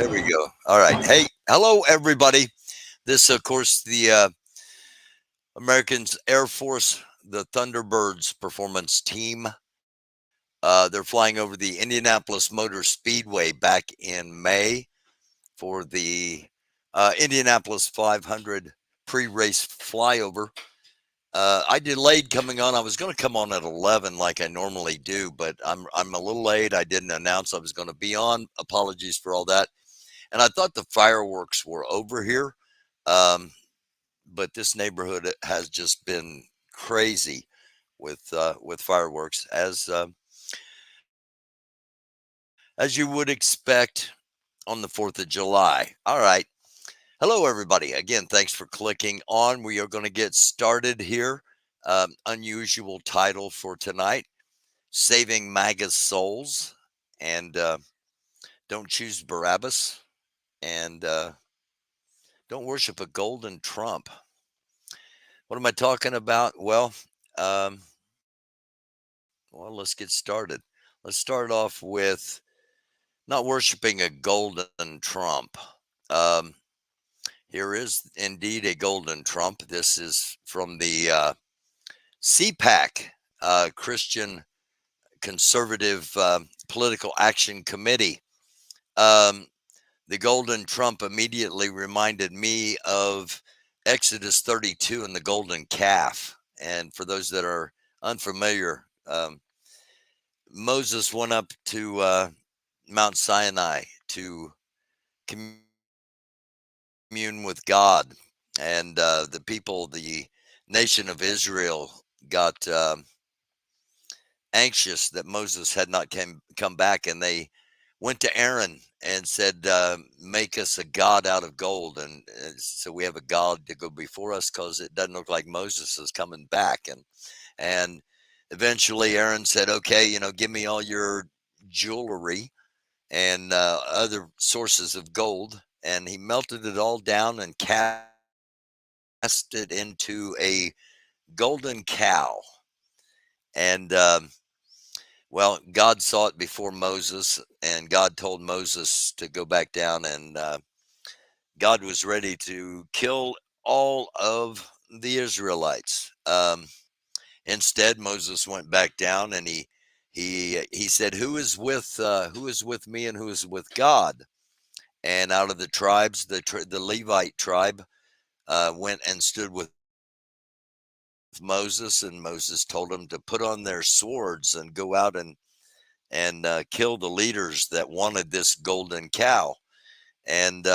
There we go. All right. Hey, hello everybody. This, of course, the American Air Force, the Thunderbirds performance team. They're flying over the Indianapolis Motor Speedway back in May for the Indianapolis 500 pre-race flyover. I delayed coming on. I was going to come on at 11 like I normally do, but I'm a little late. I didn't announce I was going to be on. Apologies for all that. And I thought the fireworks were over here, um, but this neighborhood has just been crazy with fireworks, as you would expect on the 4th of July. All right. Hello, everybody. Again, thanks for clicking on. We are going to get started here. Unusual title for tonight: Saving Maga's Souls, and don't choose Barabbas, and don't worship a golden trump. What am I talking about? Um, let's get started. Let's start off with not worshiping a golden trump. Um, Here is indeed a golden trump. This is from the CPAC, Christian Conservative Political Action Committee. Um, the golden trump immediately reminded me of Exodus 32 and the golden calf. And for those that are unfamiliar, Moses went up to Mount Sinai to commune with God, and the people, the nation of Israel, got anxious that Moses had not come back, and they went to Aaron and said, "Make us a god out of gold," and so we have a god to go before us because it doesn't look like Moses is coming back, and eventually Aaron said, "Okay, give me all your jewelry and other sources of gold," and he melted it all down and cast it into a golden cow. And God saw it before Moses, and God told Moses to go back down, and God was ready to kill all of the Israelites. Instead, Moses went back down, and he said, "Who is with me, and who is with God?" And out of the tribes, the Levite tribe went and stood with Moses, and Moses told them to put on their swords and go out and kill the leaders that wanted this golden cow. And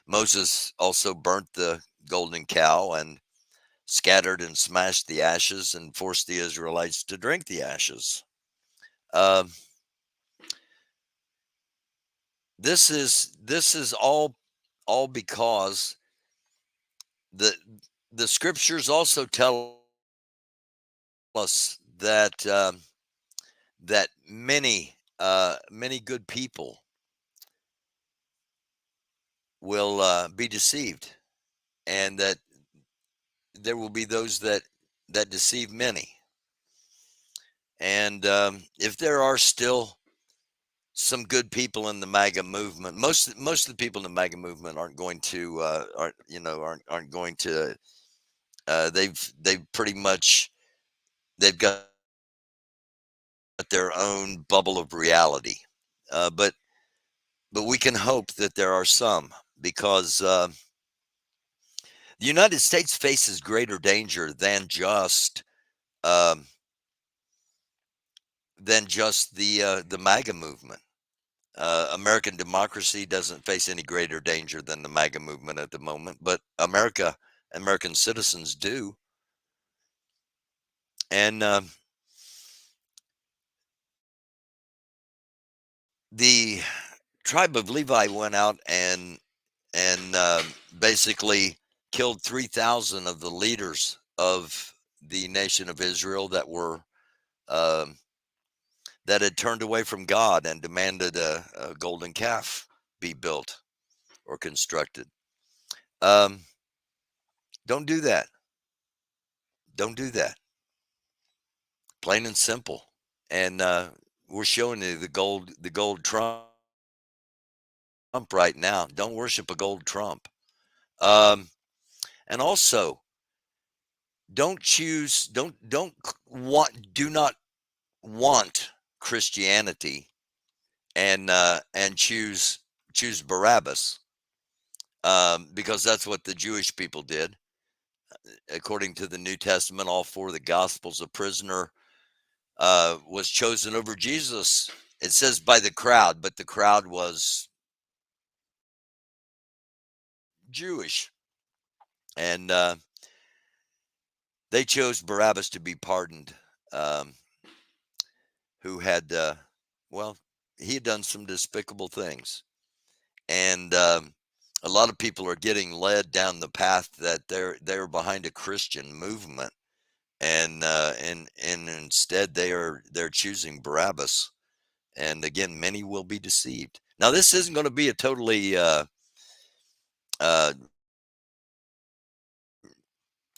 Moses also burnt the golden cow and scattered and smashed the ashes and forced the Israelites to drink the ashes. Um, this is all because the the scriptures also tell us that many good people will be deceived, and that there will be those that deceive many. And if there are still some good people in the MAGA movement, most of the people in the MAGA movement aren't going to aren't going to. They've pretty much, they've got their own bubble of reality. But we can hope that there are some, because the United States faces greater danger um, than just the MAGA movement. American democracy doesn't face any greater danger than the MAGA movement at the moment, but American citizens do. And the tribe of Levi went out and basically killed 3,000 of the leaders of the nation of Israel um, that had turned away from God and demanded a golden calf be built or constructed. Um, don't do that. Don't do that. Plain and simple. And we're showing you the gold trump right now. Don't worship a gold trump. Um, and also, don't choose. Do not want Christianity and choose Barabbas, because that's what the Jewish people did. According to the New Testament, all four of the Gospels, a prisoner was chosen over Jesus. It says by the crowd, but the crowd was Jewish, and they chose Barabbas to be pardoned, um, who had, well, he had done some despicable things, and a lot of people are getting led down the path that they're behind a Christian movement, and instead they're choosing Barabbas, and again, many will be deceived. Now, this isn't going to be a totally uh,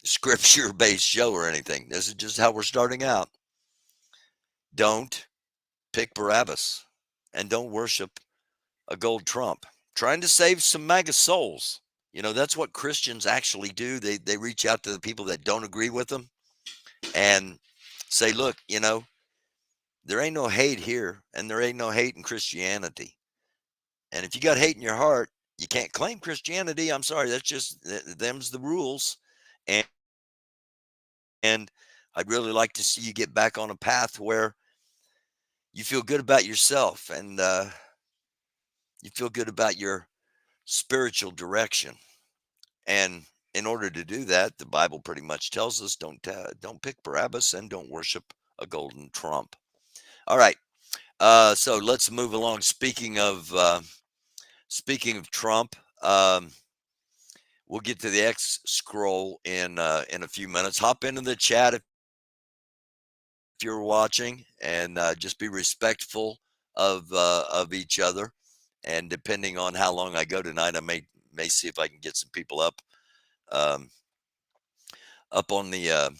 scripture based show or anything. This is just how we're starting out. Don't pick Barabbas and don't worship a gold trump. Trying to save some MAGA souls. That's what Christians actually do. They reach out to the people that don't agree with them and say, look, there ain't no hate here and there ain't no hate in Christianity. And if you got hate in your heart, you can't claim Christianity. I'm sorry. That's just, them's the rules. And, and I'd really like to see you get back on a path where you feel good about yourself and you feel good about your spiritual direction. And in order to do that, the Bible pretty much tells us don't pick Barabbas and don't worship a golden trump. All right, so let's move along. Speaking of Trump, we'll get to the X scroll in a few minutes. Hop into the chat if you're watching, and just be respectful of each other. And depending on how long I go tonight, I may see if I can get some people um, up on the a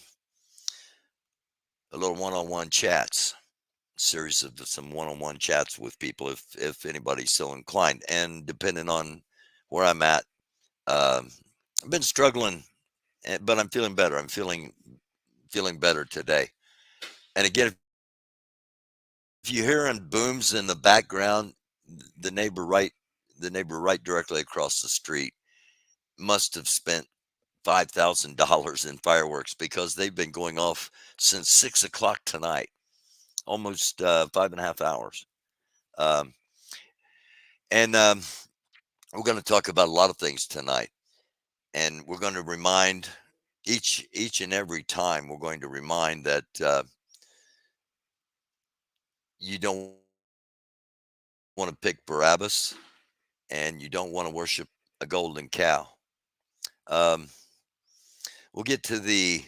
little one-on-one chats, series of some one-on-one chats with people if anybody's so inclined. And depending on where I'm at, I've been struggling, but I'm feeling better. I'm feeling better today. And again, if you're hearing booms in the background, the neighbor right the neighbor right directly across the street must have spent $5,000 in fireworks, because they've been going off since 6 o'clock tonight, almost 5.5 hours. Um, and we're going to talk about a lot of things tonight, and we're going to remind each and every time we're going to remind that you don't want to pick Barabbas and you don't want to worship a golden cow. Um, we'll get to the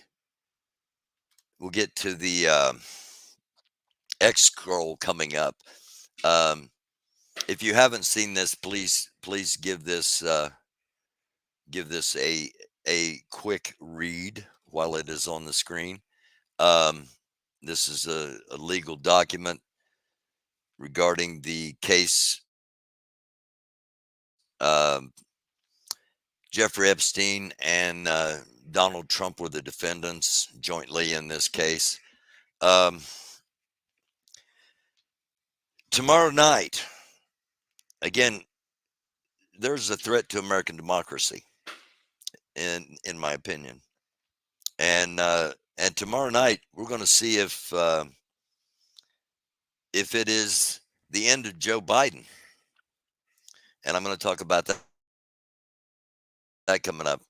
X scroll coming up. If you haven't seen this, please give this a quick read while it is on the screen. This is a legal document regarding the case. Um, Jeffrey Epstein and Donald Trump were the defendants jointly in this case. Tomorrow night, again, there's a threat to American democracy, in my opinion. And tomorrow night, we're going to see if it is the end of Joe Biden. And I'm going to talk about that coming up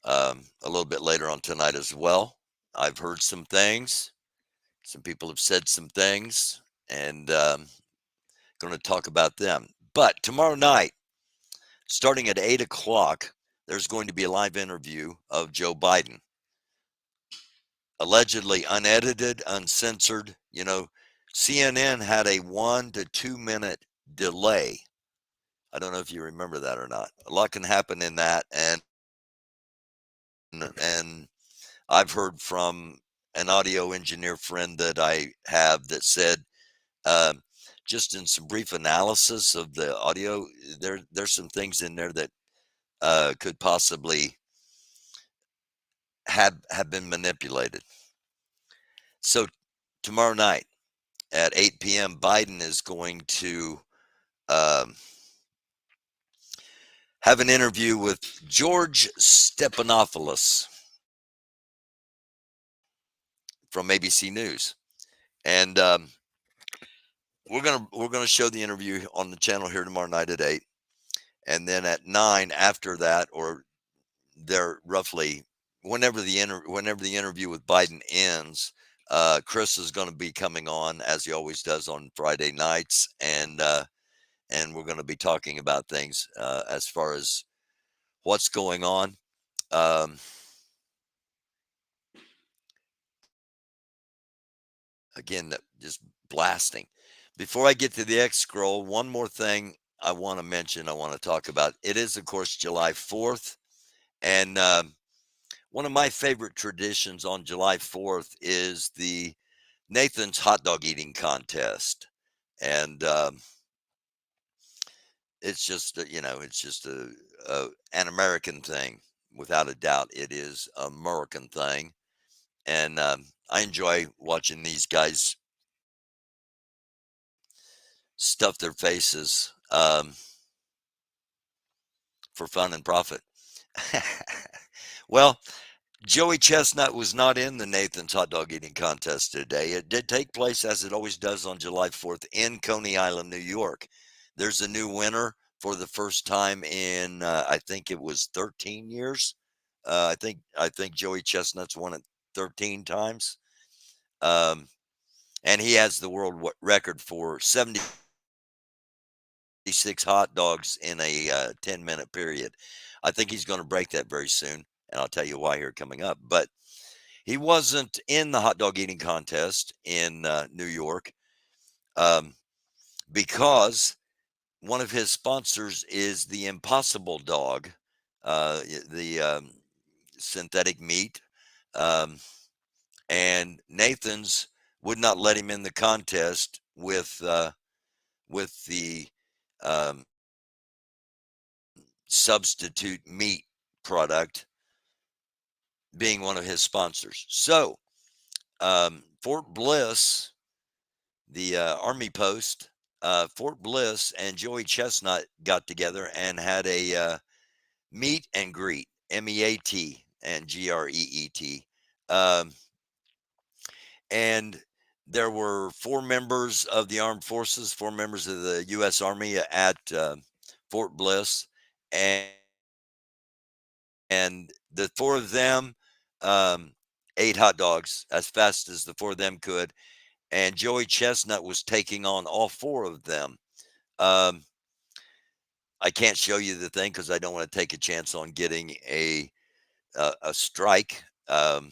a little bit later on tonight as well. I've heard some things. Some people have said some things, and going to talk about them. But tomorrow night, starting at 8 o'clock, there's going to be a live interview of Joe Biden. Allegedly unedited, uncensored. CNN had a 1 to 2 minute delay. I don't know if you remember that or not. A lot can happen in that, and I've heard from an audio engineer friend that I have that said just in some brief analysis of the audio, there's some things in there that could possibly have been manipulated. So tomorrow night at 8 p.m., Biden is going to um, have an interview with George Stephanopoulos from ABC News, and we're gonna show the interview on the channel here tomorrow night at 8, and then at 9 after that, or they're roughly whenever the interview with Biden ends. Chris is going to be coming on as he always does on Friday nights, and we're going to be talking about things as far as what's going on. Um, again, just blasting. Before I get to the X scroll, one more thing I want to mention. I want to talk about. It is, of course, July 4th, and one of my favorite traditions on July 4th is the Nathan's hot dog eating contest, and it's just it's just an American thing, without a doubt. It is an American thing, and I enjoy watching these guys stuff their faces for fun and profit. Well, Joey Chestnut was not in the Nathan's hot dog eating contest today. It did take place, as it always does, on July 4th in Coney Island, New York. There's a new winner for the first time in I think it was 13 years. I think Joey Chestnut's won it 13 times, um, and he has the world record for 76 hot dogs in a 10-minute period. I think he's going to break that very soon, and I'll tell you why here coming up. But he wasn't in the hot dog eating contest in New York um, because one of his sponsors is the Impossible Dog, the synthetic meat, um, and Nathan's would not let him in the contest with the um, substitute meat product being one of his sponsors. So Fort Bliss, the Army post, Fort Bliss and Joey Chestnut got together and had a meet and greet, MEAT and GREET. Um, and there were 4 members of the armed forces, 4 members of the U.S. Army at Fort Bliss, and the 4 of them ate hot dogs as fast as the 4 of them could, and Joey Chestnut was taking on all 4 of them. Um, I can't show you the thing because I don't want to take a chance on getting a strike. I'm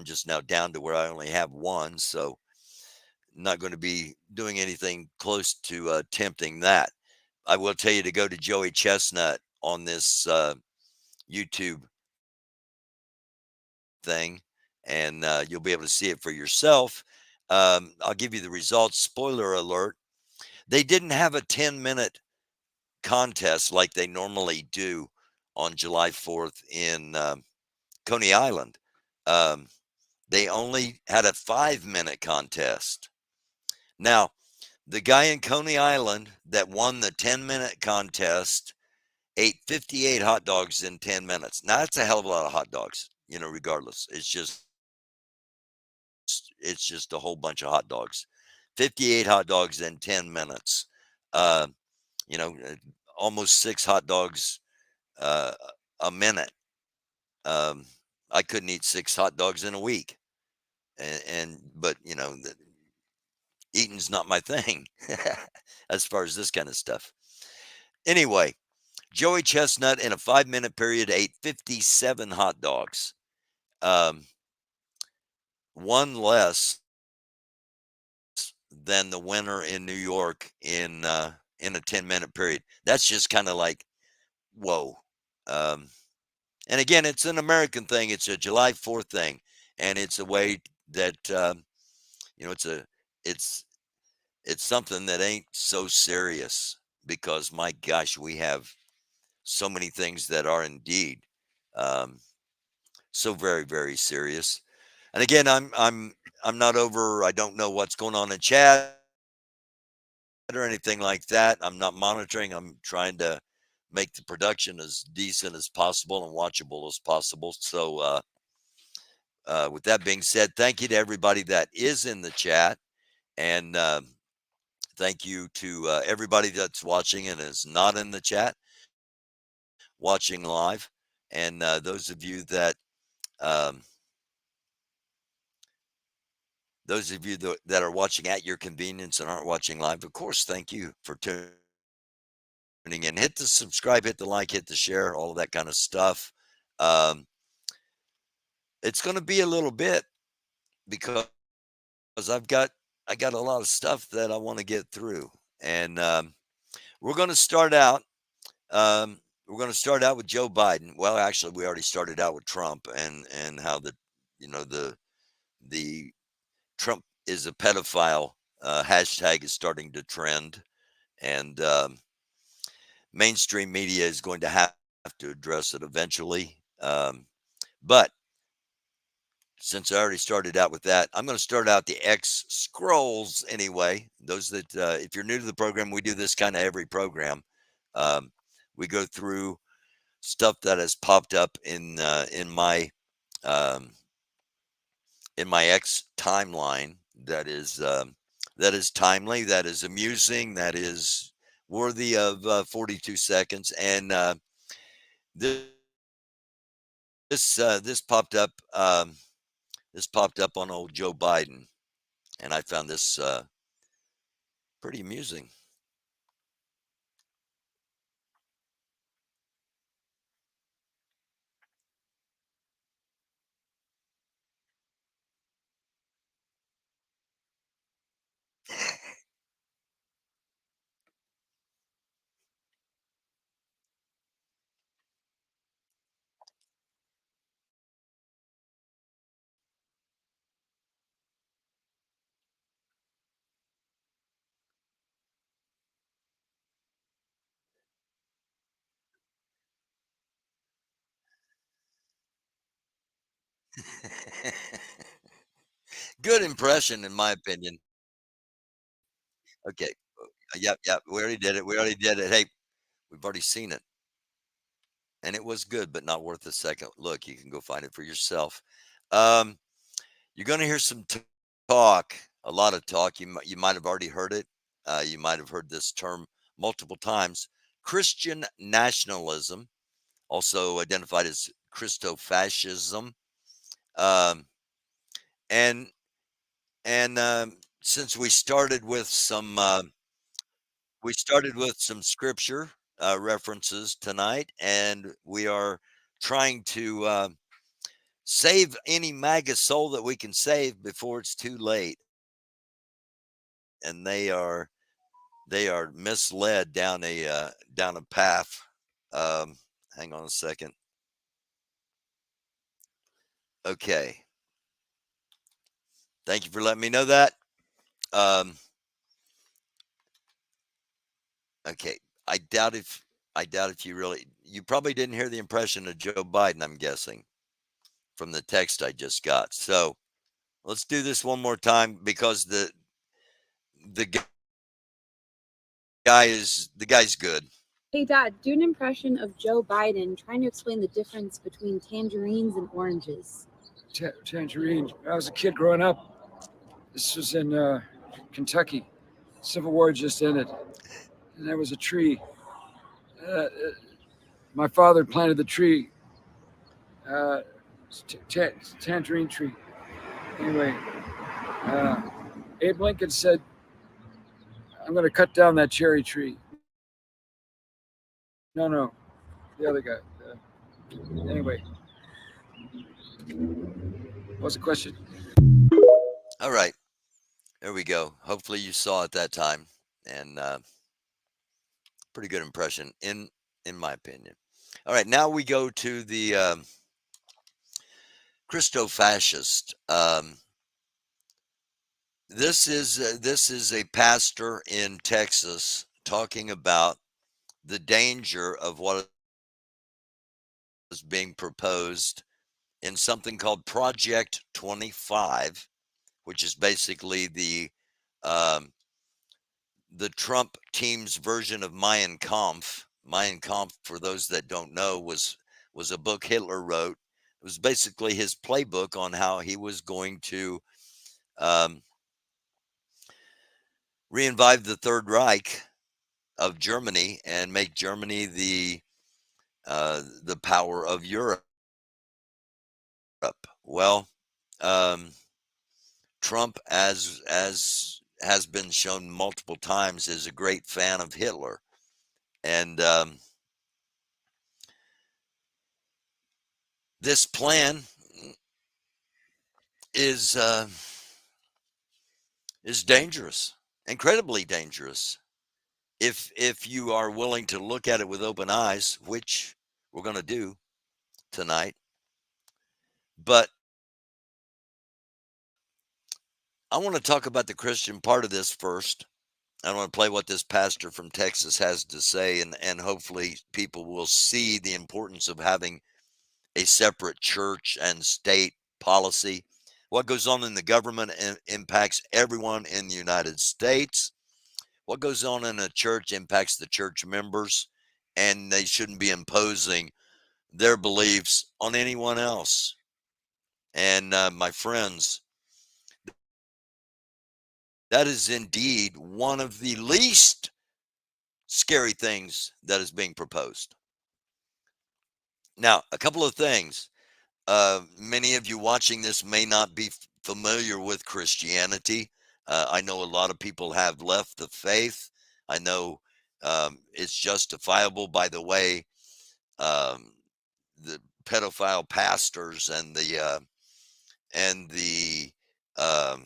just now down to where I only have 1, so not going to be doing anything close to attempting that. I will tell you to go to Joey Chestnut on this YouTube thing, and you'll be able to see it for yourself. I'll give you the results. Spoiler alert: they didn't have a 10-minute contest like they normally do on July 4th in Coney Island. Um, they only had a 5-minute contest. Now, the guy in Coney Island that won the 10-minute contest ate 58 hot dogs in 10 minutes. Now, that's a hell of a lot of hot dogs, regardless. It's just a whole bunch of hot dogs. 58 hot dogs in 10 minutes. Uh, you know, uh, Almost 6 hot dogs uh, a minute. Um, I couldn't eat 6 hot dogs in a week, but eating's not my thing as far as this kind of stuff. Anyway, Joey Chestnut in a 5-minute period ate 57 hot dogs, um, 1 less than the winner in New York in a 10-minute period. That's just kind of like, whoa. Um, and again, it's an American thing. It's a July 4th thing, and it's a way that it's it's something that ain't so serious because my gosh, we have so many things that are indeed um, so very, very serious. And again, I'm not over. I don't know what's going on in chat or anything like that. I'm not monitoring. I'm trying to make the production as decent as possible and watchable as possible. So, with that being said, thank you to everybody that is in the chat, and thank you to everybody that's watching and is not in the chat, watching live, and um, those of you that are watching at your convenience and aren't watching live, of course, thank you for tuning in. Hit the subscribe, hit the like, hit the share, all of that kind of stuff. Um, it's going to be a little bit because I've got I got a lot of stuff that I want to get through, and we're going to start out. We're going to start out with Joe Biden. Well, actually, we already started out with Trump and how the Trump is a pedophile hashtag is starting to trend, and mainstream media is going to have to address it eventually. But since I already started out with that, I'm going to start out the X scrolls anyway. Those that, if you're new to the program, we do this kind of every program. Um, we go through stuff that has popped up um, in my X timeline that is timely, that is amusing, that is worthy of 42 seconds, and this this popped up. This popped up on old Joe Biden, and I found this pretty amusing. Good impression, in my opinion. Okay. Yep, yep. We already did it. We already did it. Hey, we've already seen it, and it was good, but not worth a second look. You can go find it for yourself. Um, you're going to hear some talk, a lot of talk. You might have already heard it. You might have heard this term multiple times. Christian nationalism, also identified as Christofascism, um, and since we started with some scripture references tonight, and we are trying to save any MAGA soul that we can save before it's too late, and they are misled down a path. Um, hang on a second. Okay, thank you for letting me know that. Um, okay, I doubt if you probably didn't hear the impression of Joe Biden. I'm guessing from the text I just got. So let's do this one more time because the the guy's good. Hey, Dad, do an impression of Joe Biden trying to explain the difference between tangerines and oranges. Tangerines. When I was a kid growing up, this was in Kentucky. Civil War just ended, and there was a tree. My father planted the tree, uh, tangerine tree. Anyway, uh, Abe Lincoln said, "I'm going to cut down that cherry tree." No, the other guy. Anyway, what's the question? All right, there we go. Hopefully you saw it that time, and pretty good impression in my opinion. All right, now we go to the Christo-fascist. this is a pastor in Texas talking about the danger of what is being proposed in something called Project 25, which is basically um, the Trump team's version of Mein Kampf. Mein Kampf, for those that don't know, was a book Hitler wrote. It was basically his playbook on how he was going to um, reinvive the Third Reich of Germany and make Germany the power of Europe. Well, um, Trump, as has been shown multiple times, is a great fan of Hitler, and this plan is dangerous, incredibly dangerous. If you are willing to look at it with open eyes, which we're going to do tonight, but I want to talk about the Christian part of this first. I want to play what this pastor from Texas has to say, and hopefully people will see the importance of having a separate church and state policy. What goes on in the government impacts everyone in the United States. What goes on in a church impacts the church members, and they shouldn't be imposing their beliefs on anyone else. And my friends, that is indeed one of the least scary things that is being proposed. Now, a couple of things. Many of you watching this may not be familiar with Christianity. I know a lot of people have left the faith. I know it's justifiable by the way the pedophile pastors and the um,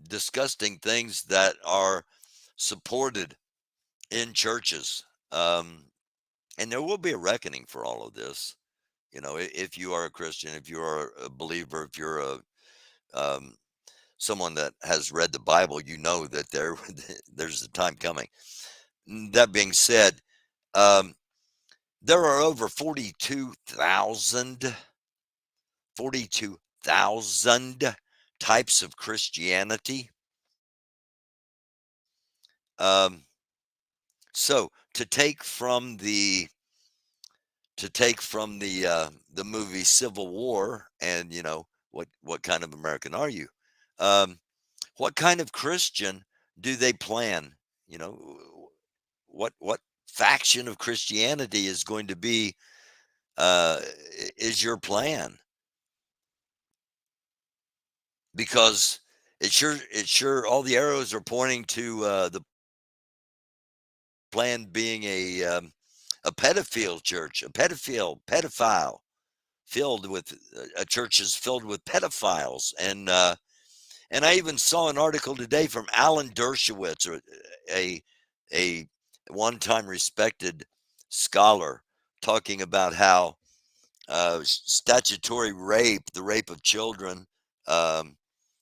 disgusting things that are supported in churches. And there will be a reckoning for all of this. You know, if you are a Christian, if you are a believer, if you're um, someone that has read the Bible, you know that there's a time coming. That being said, there are over 42,000 types of Christianity. So to take from the movie Civil War, and you know what kind of American are you? What kind of Christian do they plan? You know, what faction of Christianity is going to be is your plan? Because it sure all the arrows are pointing to the plan being a pedophile church, a pedophile filled with churches filled with pedophiles, and I even saw an article today from Alan Dershowitz, a one-time respected scholar, talking about how statutory rape, the rape of children,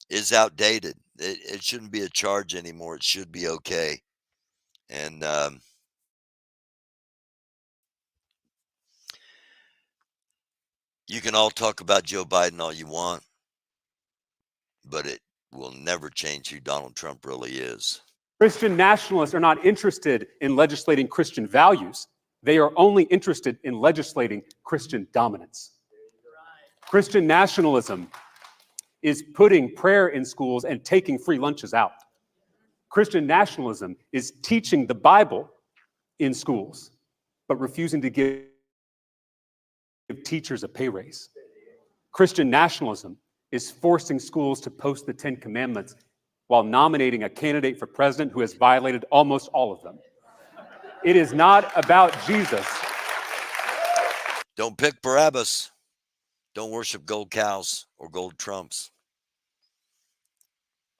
is outdated. It shouldn't be a charge anymore. It should be okay. And you can all talk about Joe Biden all you want, but it will never change who Donald Trump really is. Christian nationalists are not interested in legislating Christian values. They are only interested in legislating Christian dominance. Christian nationalism is putting prayer in schools and taking free lunches out. Christian nationalism is teaching the Bible in schools, but refusing to give teachers a pay raise. Christian nationalism is forcing schools to post the 10 Commandments while nominating a candidate for president who has violated almost all of them. It is not about Jesus. Don't pick Barabbas. Don't worship gold cows or gold trumps.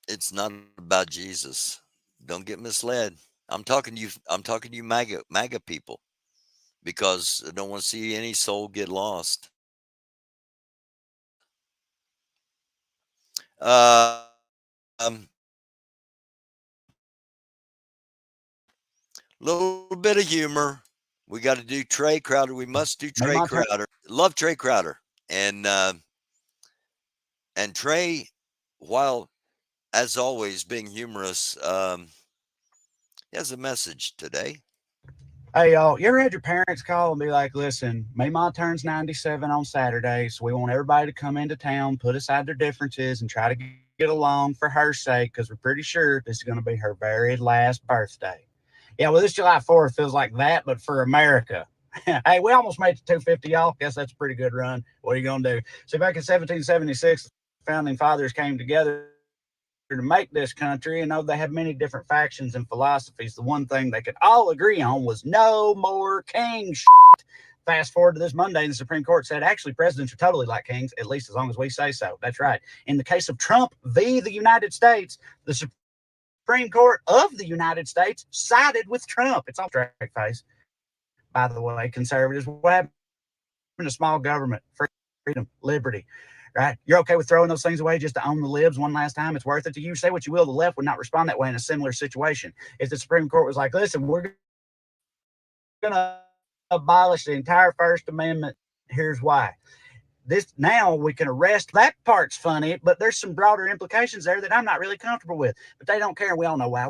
It's not about Jesus. Don't get misled. I'm talking to you MAGA people, because I don't want to see any soul get lost. Um, little bit of humor. We got to do Trey Crowder. We must do Trey Crowder. Love Trey Crowder. And Trey, while as always being humorous, he has a message today. Hey, y'all, you ever had your parents call and be like, listen, Mama turns 97 on Saturday, so we want everybody to come into town, put aside their differences, and try to get along for her sake, because we're pretty sure this is going to be her very last birthday. Yeah, well, this July 4th feels like that, but for America. Hey, we almost made it to 250, y'all. Guess that's a pretty good run. What are you going to do? See, back in 1776, the founding fathers came together to make this country, and though they had many different factions and philosophies, the one thing they could all agree on was no more king shit. Fast forward to this Monday, and the Supreme Court said, actually, presidents are totally like kings, at least as long as we say so. That's right. In the case of Trump v. the United States, the Supreme Court of the United States sided with Trump. It's all straight face. By the way, conservatives, what happened to small government, freedom, liberty? Right? You're okay with throwing those things away just to own the libs one last time? It's worth it to you. Say what you will, the left would not respond that way in a similar situation. If the Supreme Court was like, listen, we're going to abolish the entire First Amendment, here's why. This now we can arrest. That part's funny, but there's some broader implications there that I'm not really comfortable with. But they don't care, and we all know why.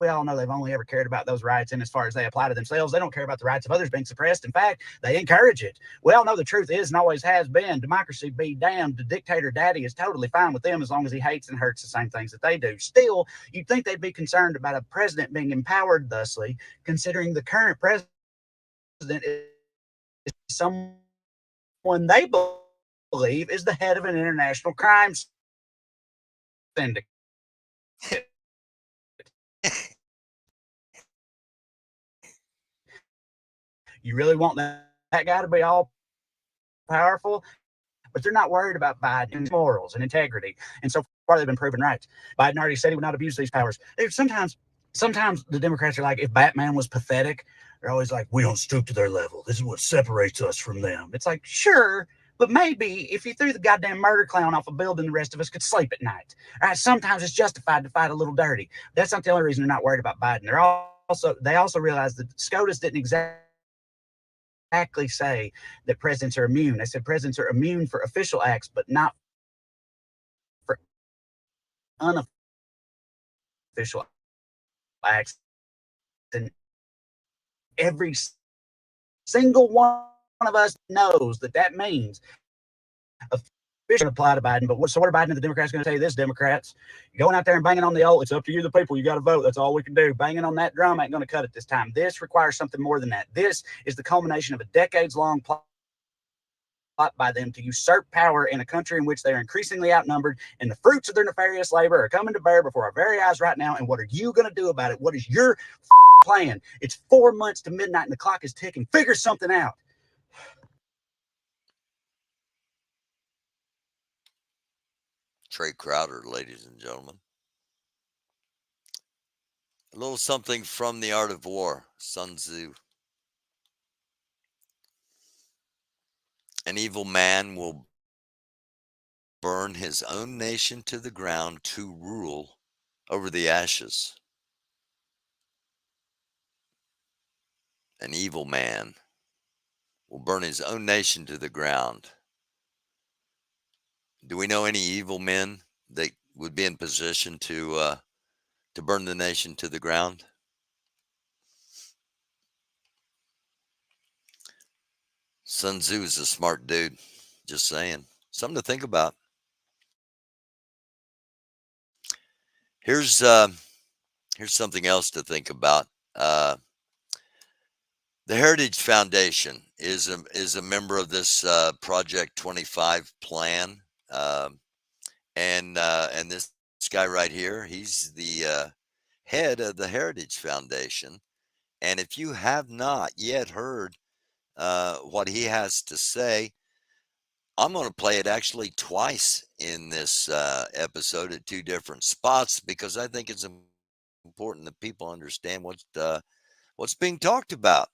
We all know they've only ever cared about those rights, and as far as they apply to themselves, they don't care about the rights of others being suppressed. In fact, they encourage it. We all know the truth is and always has been, democracy be damned, the dictator daddy is totally fine with them as long as he hates and hurts the same things that they do. Still, you'd think they'd be concerned about a president being empowered thusly, considering the current president is someone they believe is the head of an international crime syndicate. You really want that guy to be all powerful? But they're not worried about Biden's morals and integrity. And so far, they've been proven right. Biden already said he would not abuse these powers. Sometimes the Democrats are like, if Batman was pathetic, they're always like, we don't stoop to their level. This is what separates us from them. It's like, sure, but maybe if you threw the goddamn murder clown off a building, the rest of us could sleep at night. All right, sometimes it's justified to fight a little dirty. That's not the only reason they're not worried about Biden. They also realize that SCOTUS didn't exactly say that presidents are immune. They said presidents are immune for official acts, but not for unofficial acts. And every single one of us knows that means officially apply to Biden. But so what are Biden and the Democrats going to say? This, Democrats, going out there and banging on the old, it's up to you, the people, you got to vote. That's all we can do. Banging on that drum ain't going to cut it this time. This requires something more than that. This is the culmination of a decades-long plot by them to usurp power in a country in which they are increasingly outnumbered, and the fruits of their nefarious labor are coming to bear before our very eyes right now. And what are you going to do about it? What is your plan? It's 4 months to midnight and the clock is ticking. Figure something out. Trey Crowder, ladies and gentlemen. A little something from The Art of War, Sun Tzu. An evil man will burn his own nation to the ground to rule over the ashes. An evil man will burn his own nation to the ground. Do we know any evil men that would be in position to burn the nation to the ground? Sun Tzu is a smart dude. Just saying. Something to think about. Here's something else to think about. The Heritage Foundation is a member of this Project 25 plan, and this guy right here, he's the head of the Heritage Foundation. And if you have not yet heard what he has to say, I'm going to play it actually twice in this episode at two different spots, because I think it's important that people understand what's being talked about.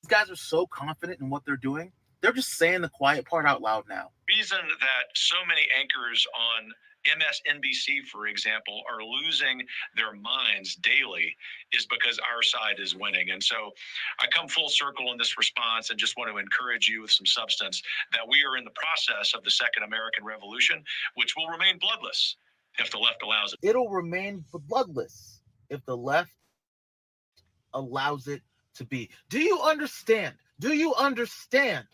These guys are so confident in what they're doing They're just saying the quiet part out loud now. Reason that so many anchors on MSNBC, for example, are losing their minds daily is because our side is winning. And so I come full circle in this response and just want to encourage you with some substance that we are in the process of the Second American Revolution, which will remain bloodless if the left allows it. It'll remain bloodless if the left allows it to be. Do you understand? Do you understand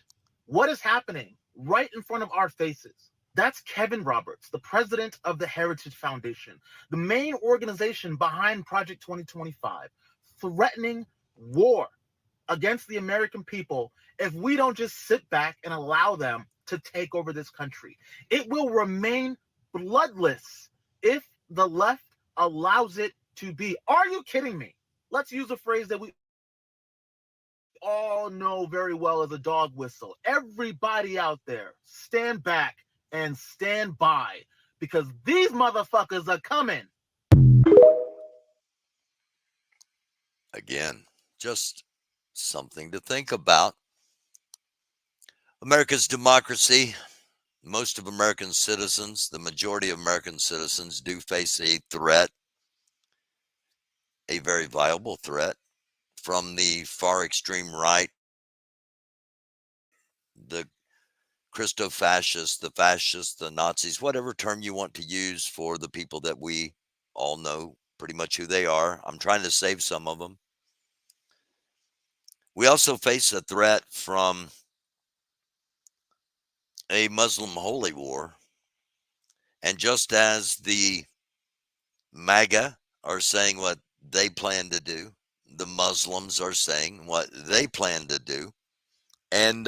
what is happening right in front of our faces? That's Kevin Roberts, the president of the Heritage Foundation, the main organization behind Project 2025, threatening war against the American people if we don't just sit back and allow them to take over this country. It will remain bloodless if the left allows it to be. Are you kidding me? Let's use a phrase that we all know very well as a dog whistle. Everybody out there, stand back and stand by, because these motherfuckers are coming. Again, just something to think about. America's democracy, most of American citizens, the majority of American citizens do face a threat, a very viable threat from the far extreme right, the Christo-fascists, the fascists, the Nazis, whatever term you want to use for the people that we all know pretty much who they are. I'm trying to save some of them. We also face a threat from a Muslim holy war. And just as the Maga are saying what they plan to do, the Muslims are saying what they plan to do. And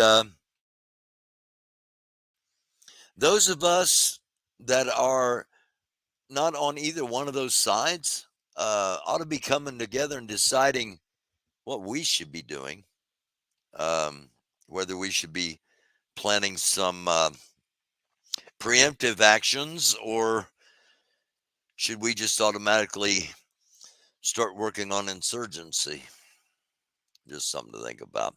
those of us that are not on either one of those sides ought to be coming together and deciding what we should be doing, whether we should be planning some preemptive actions, or should we just automatically start working on insurgency? Just something to think about.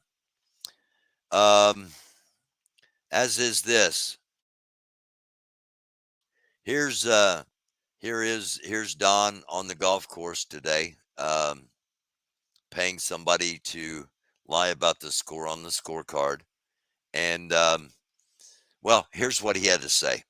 As is this. Here's Don on the golf course today, paying somebody to lie about the score on the scorecard. And, well, here's what he had to say.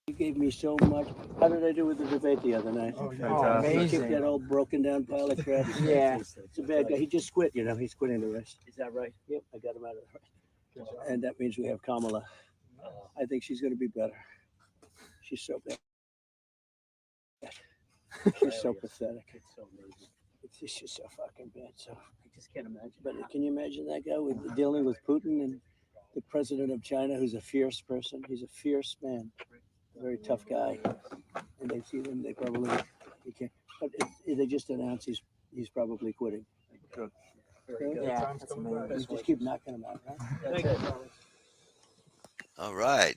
You gave me so much. How did I do with the debate the other night? Oh, He kicked that old broken down pile of crap. Yeah. It's a bad guy. He just quit, you know. He's quitting the race. Is that right? Yep, I got him out of the race. And that means we have Kamala. I think she's going to be better. She's so bad. She's so pathetic. It's so amazing. It's just so fucking bad. So, I just can't imagine. but can you imagine that guy with dealing with Putin and the president of China, who's a fierce person? He's a fierce man, a very tough guy. And they see him, they probably he can't. But they just announced he's probably quitting. Good. Very good. Yeah, that's amazing. Just keep knocking him out, right? Thank you. All right.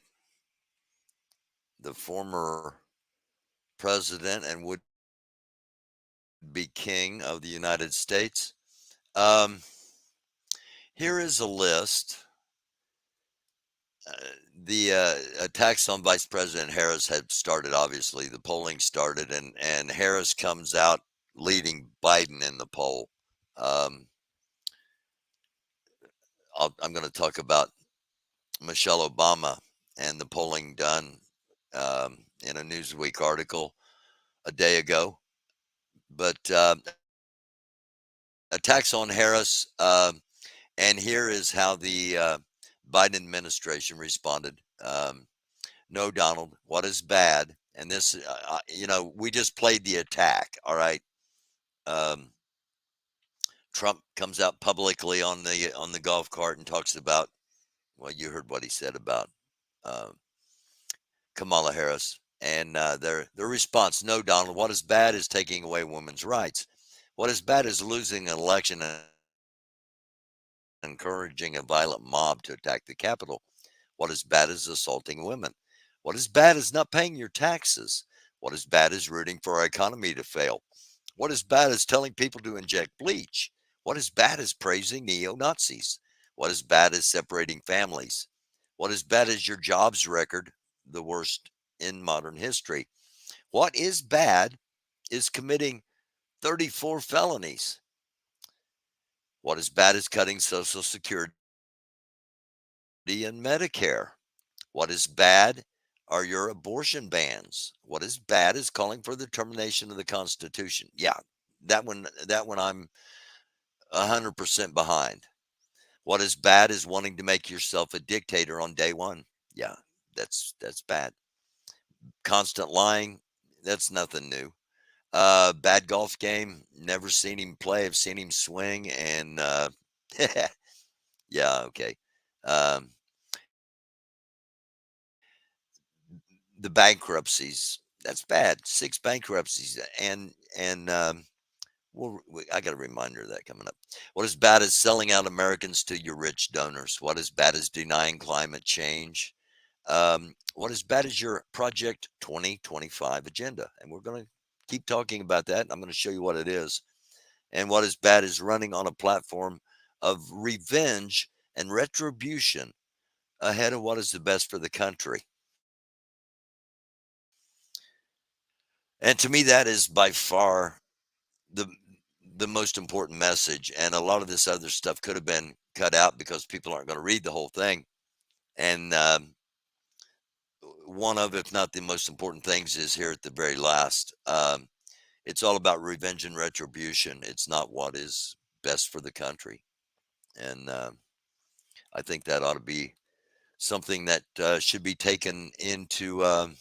The former president and would be king of the United States. Here is a list. The attacks on Vice President Harris had started, obviously. The polling started, and Harris comes out leading Biden in the poll. I'm going to talk about Michelle Obama and the polling done in a Newsweek article a day ago. But attacks on Harris, and here is how the Biden administration responded. No, Donald, what is bad? And this, we just played the attack. All right. Trump comes out publicly on the golf cart and talks about, well, you heard what he said about Kamala Harris, and their response: no, Donald, what is bad is taking away women's rights. What is bad is losing an election and encouraging a violent mob to attack the Capitol. What is bad is assaulting women. What is bad is not paying your taxes. What is bad is rooting for our economy to fail. What is bad is telling people to inject bleach. What is bad is praising neo-Nazis. What is bad is separating families. What is bad is your jobs record, the worst in modern history. What is bad is committing 34 felonies. What is bad is cutting Social Security and Medicare. What is bad are your abortion bans. What is bad is calling for the termination of the Constitution. Yeah, that one I'm 100% behind. What is bad is wanting to make yourself a dictator on day one. Yeah, that's bad. Constant lying, that's nothing new. Bad golf game, never seen him play. I've seen him swing, and yeah, okay. Um, the bankruptcies, that's bad. 6 bankruptcies, and I got a reminder of that coming up. What is bad is selling out Americans to your rich donors. What is bad is denying climate change. What is bad is your Project 2025 agenda, and we're going to keep talking about that. I'm going to show you what it is. And what is bad is running on a platform of revenge and retribution ahead of what is the best for the country. And to me, that is by far the most important message. And a lot of this other stuff could have been cut out because people aren't going to read the whole thing. And one of, if not the most important things, is here at the very last. It's all about revenge and retribution. It's not what is best for the country. And I think that ought to be something that should be taken into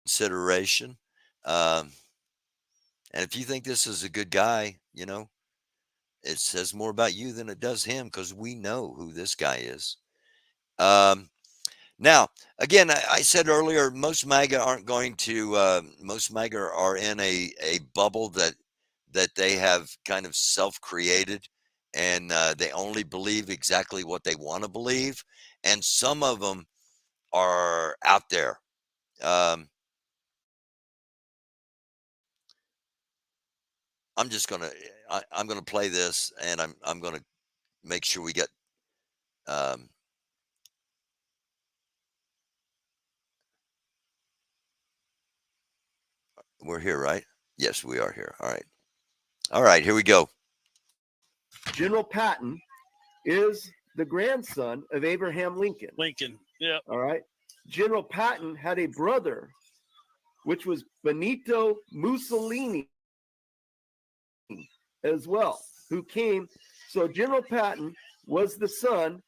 consideration. And if you think this is a good guy, you know, it says more about you than it does him, because we know who this guy is. Now, again, I said earlier, most MAGA aren't going to, most MAGA are in a bubble that they have kind of self-created, and they only believe exactly what they want to believe. And some of them are out there. I'm just going to, I'm going to play this, and I'm going to make sure we get, we're here, right? Yes, we are here. All right. All right, here we go. General Patton is the grandson of Abraham Lincoln. Yeah. All right. General Patton had a brother, which was Benito Mussolini as well, who came. So General Patton was the son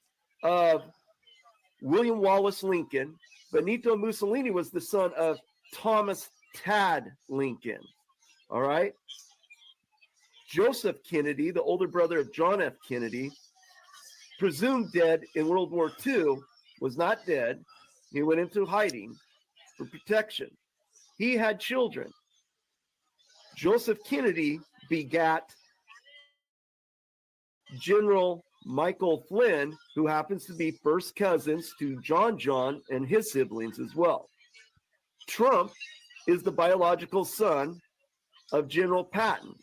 of William Wallace Lincoln. Benito Mussolini was the son of Thomas Tad Lincoln. All right. Joseph Kennedy, the older brother of John F. Kennedy, presumed dead in World War II, was not dead. He went into hiding for protection. He had children. Joseph Kennedy begat General Michael Flynn, who happens to be first cousins to John and his siblings as well. Trump is the biological son of General Patton,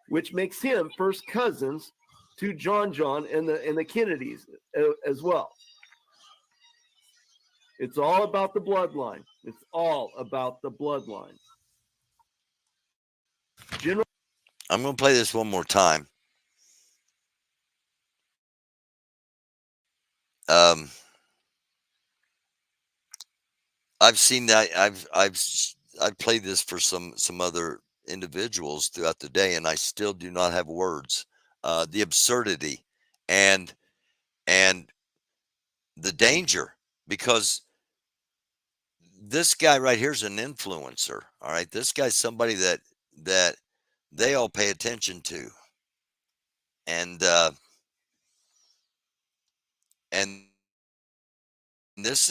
which makes him first cousins to John and the Kennedys as well. It's all about the bloodline. It's all about the bloodline. I'm going to play this one more time. I've seen that. I've played this for some other individuals throughout the day, and I still do not have words. The absurdity and the danger, because this guy right here is an influencer. All right, this guy's somebody that they all pay attention to, and this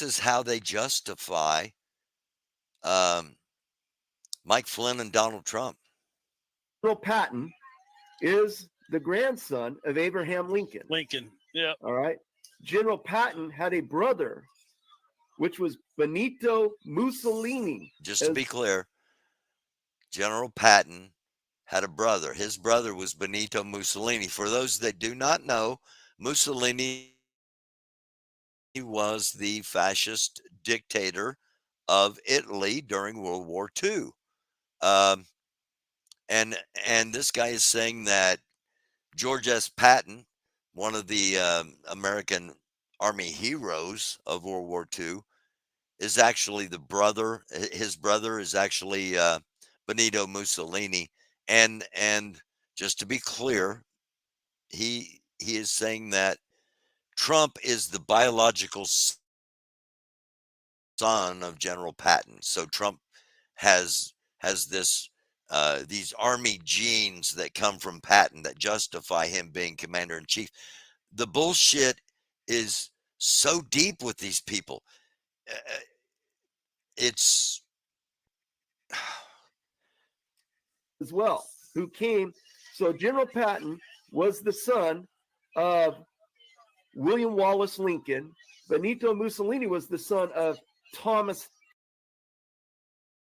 is how they justify Mike Flynn and Donald Trump. General Patton is the grandson of Abraham Lincoln. Yeah. All right. General Patton had a brother, which was Benito Mussolini. Just to be clear, General Patton had a brother. His brother was Benito Mussolini. For those that do not know, Mussolini was the fascist dictator of Italy during World War II. Um, and this guy is saying that George S. Patton, one of the American Army heroes of World War II, is actually the brother. His brother is actually Benito Mussolini, and just to be clear, he is saying that Trump is the biological son of General Patton. So Trump has this these army genes that come from Patton that justify him being commander in chief. The bullshit is so deep with these people. It's as well, who came. So General Patton was the son of William Wallace Lincoln. Benito Mussolini was the son of Thomas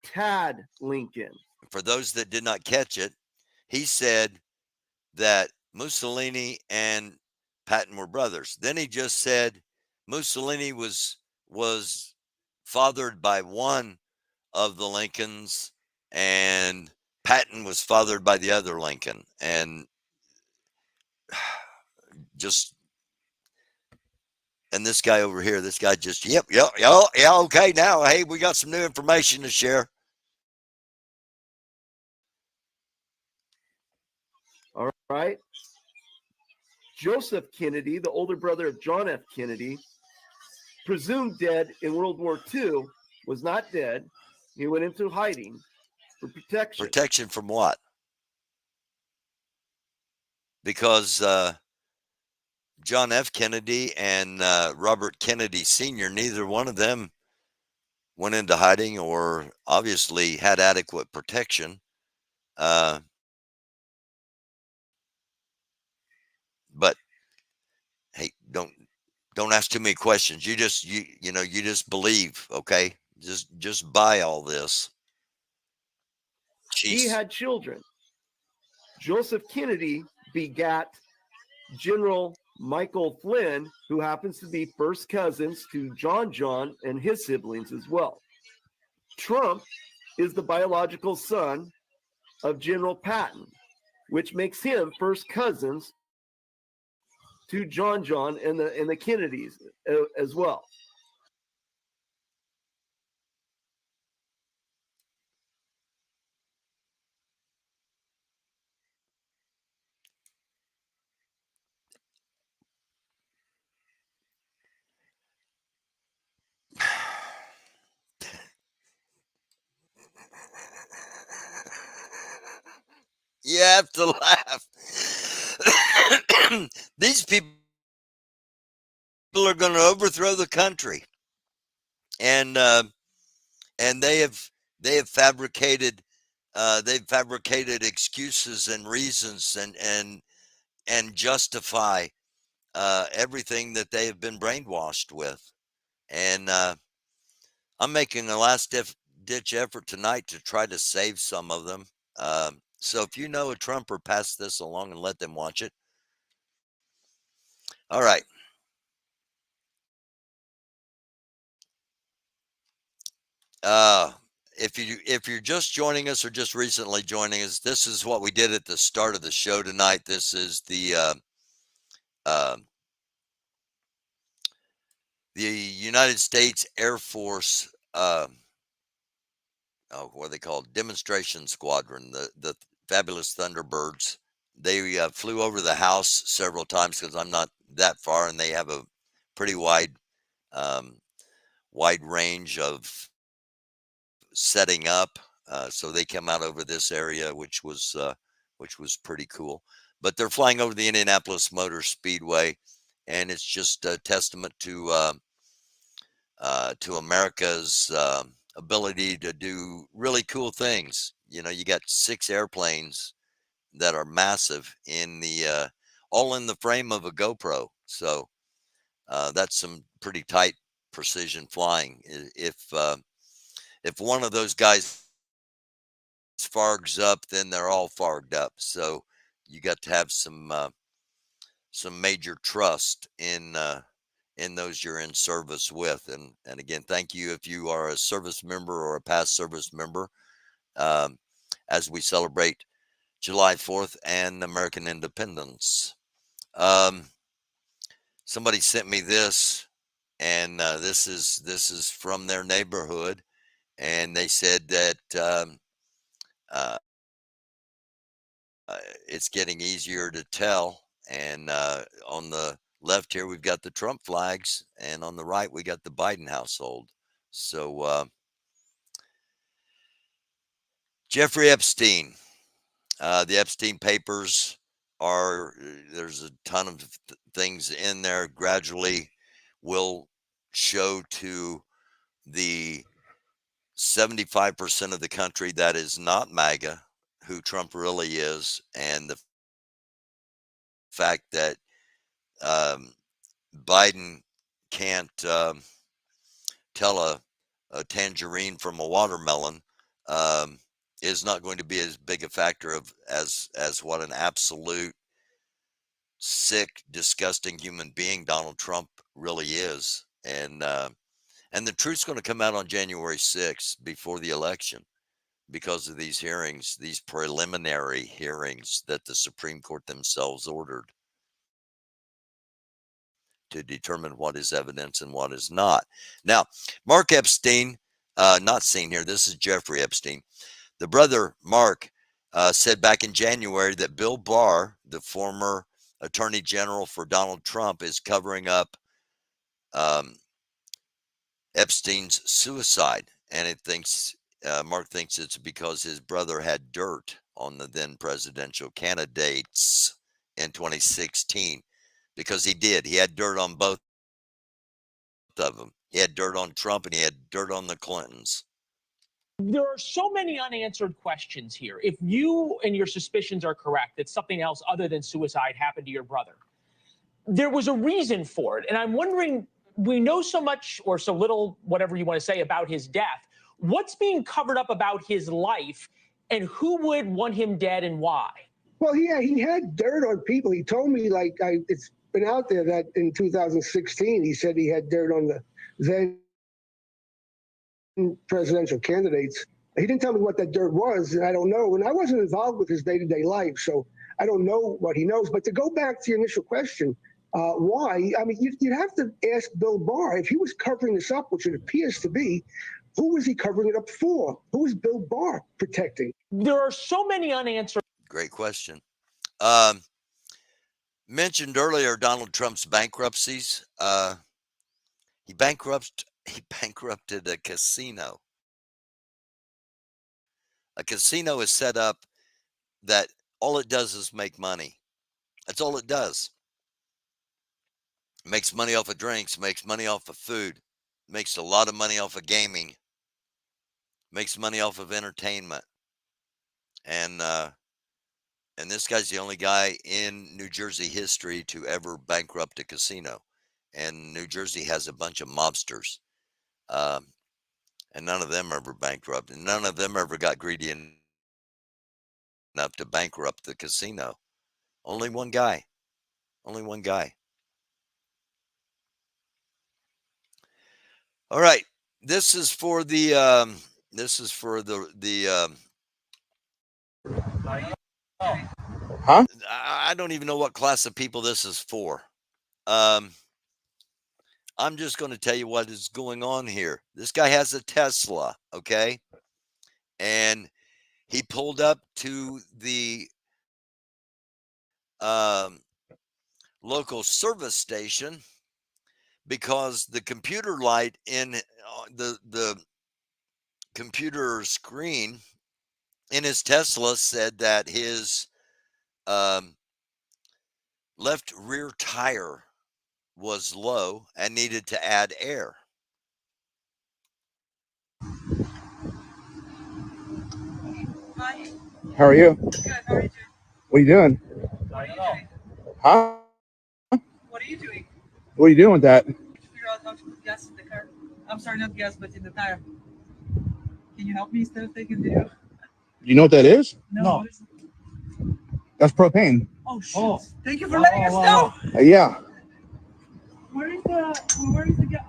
Tad Lincoln. For those that did not catch it, he said that Mussolini and Patton were brothers. Then he just said Mussolini was fathered by one of the Lincolns and Patton was fathered by the other Lincoln. And just and this guy over here, this guy just yeah, okay, now hey, we got some new information to share. All right. Joseph Kennedy, the older brother of John F. Kennedy, presumed dead in World War II, was not dead. He went into hiding for protection. Protection from what? Because John F. Kennedy and Robert Kennedy Sr., neither one of them went into hiding or obviously had adequate protection. But hey, don't ask too many questions. You just you know you just believe, okay? Just buy all this. Jeez. He had children. Joseph Kennedy begat General Michael Flynn, who happens to be first cousins to John and his siblings as well. Trump is the biological son of General Patton, which makes him first cousins to John and the Kennedys as well. You have to laugh. These people are going to overthrow the country, and they have fabricated excuses and reasons and justify everything that they have been brainwashed with. And I'm making a last ditch effort tonight to try to save some of them. So if you know a Trumper, pass this along and let them watch it. All right. If you're just joining us or just recently joining us, this is what we did at the start of the show tonight. This is the United States Air Force, what are they called? Demonstration Squadron, the fabulous Thunderbirds. They flew over the house several times because I'm not that far, and they have a pretty wide range of setting up. So they come out over this area, which was pretty cool. But they're flying over the Indianapolis Motor Speedway, and it's just a testament to America's ability to do really cool things. You know, you got 6 airplanes that are massive in the all in the frame of a GoPro. So that's some pretty tight precision flying. If one of those guys gets fargs up, then they're all farged up. So you got to have some major trust in those you're in service with. And again, thank you if you are a service member or a past service member, as we celebrate July 4th and American independence. Somebody sent me this, and this is from their neighborhood, and they said that it's getting easier to tell. And on the left here, we've got the Trump flags, and on the right, we got the Biden household. So Jeffrey Epstein, the Epstein papers there's a ton of things in there. Gradually will show to the 75% of the country that is not MAGA who Trump really is, and the fact that Biden can't tell a tangerine from a watermelon is not going to be as big a factor as what an absolute sick, disgusting human being Donald Trump really is. And the truth's going to come out on January 6th before the election, because of these hearings, these preliminary hearings that the Supreme Court themselves ordered to determine what is evidence and what is not. Now, Mark Epstein, not seen here, this is Jeffrey Epstein. The brother, Mark, said back in January that Bill Barr, the former attorney general for Donald Trump, is covering up Epstein's suicide. And Mark thinks it's because his brother had dirt on the then presidential candidates in 2016. Because he did. He had dirt on both of them. He had dirt on Trump and he had dirt on the Clintons. There are so many unanswered questions here. If you and your suspicions are correct that something else other than suicide happened to your brother, there was a reason for it. And I'm wondering, we know so much or so little, whatever you want to say, about his death. What's being covered up about his life, and who would want him dead and why? Well, yeah, he had dirt on people. He told me, it's been out there that in 2016, he said he had dirt on the then presidential candidates. He didn't tell me what that dirt was, and I don't know. And I wasn't involved with his day-to-day life, so I don't know what he knows. But to go back to your initial question, why? I mean, you'd have to ask Bill Barr. If he was covering this up, which it appears to be, who was he covering it up for? Who was Bill Barr protecting? There are so many unanswered. Great question. Mentioned earlier Donald Trump's bankruptcies. He bankrupted a casino. A casino is set up that all it does is make money. That's all it does. It makes money off of drinks, makes money off of food, makes a lot of money off of gaming, makes money off of entertainment. And this guy's the only guy in New Jersey history to ever bankrupt a casino. And New Jersey has a bunch of mobsters. And none of them ever bankrupted. None of them ever got greedy enough to bankrupt the casino. Only one guy. Only one guy. All right. This is for the Huh? I don't even know what class of people this is for. I'm just going to tell you what is going on here. This guy has a Tesla, okay? And he pulled up to the local service station because the computer light in the computer screen in his Tesla said that his left rear tire was low and needed to add air. Hi. How are you? Good. How are you doing? What are you doing? Huh? What are you doing? What are you doing with that? Figure out how to put gas in the car. I'm sorry, not gas, but in the tire. Can you help me instead of taking video? You know what that is? No. That's propane. Oh shit! Thank you for letting us know. Yeah. Where is the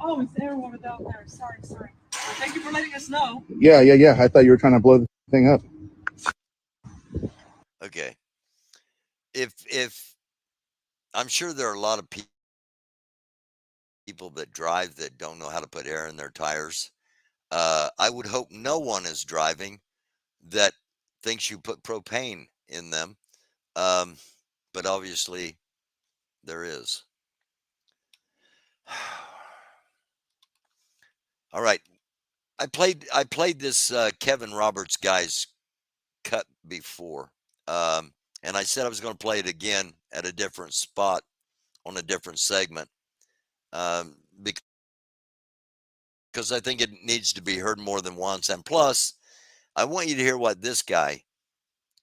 oh, it's the air water down there. Sorry. Thank you for letting us know. Yeah. I thought you were trying to blow the thing up. Okay. If I'm sure there are a lot of people that drive that don't know how to put air in their tires. I would hope no one is driving that thinks you put propane in them. But obviously there is. All right. I played this Kevin Roberts guy's cut before. And I said I was going to play it again at a different spot on a different segment. Because I think it needs to be heard more than once. And plus, I want you to hear what this guy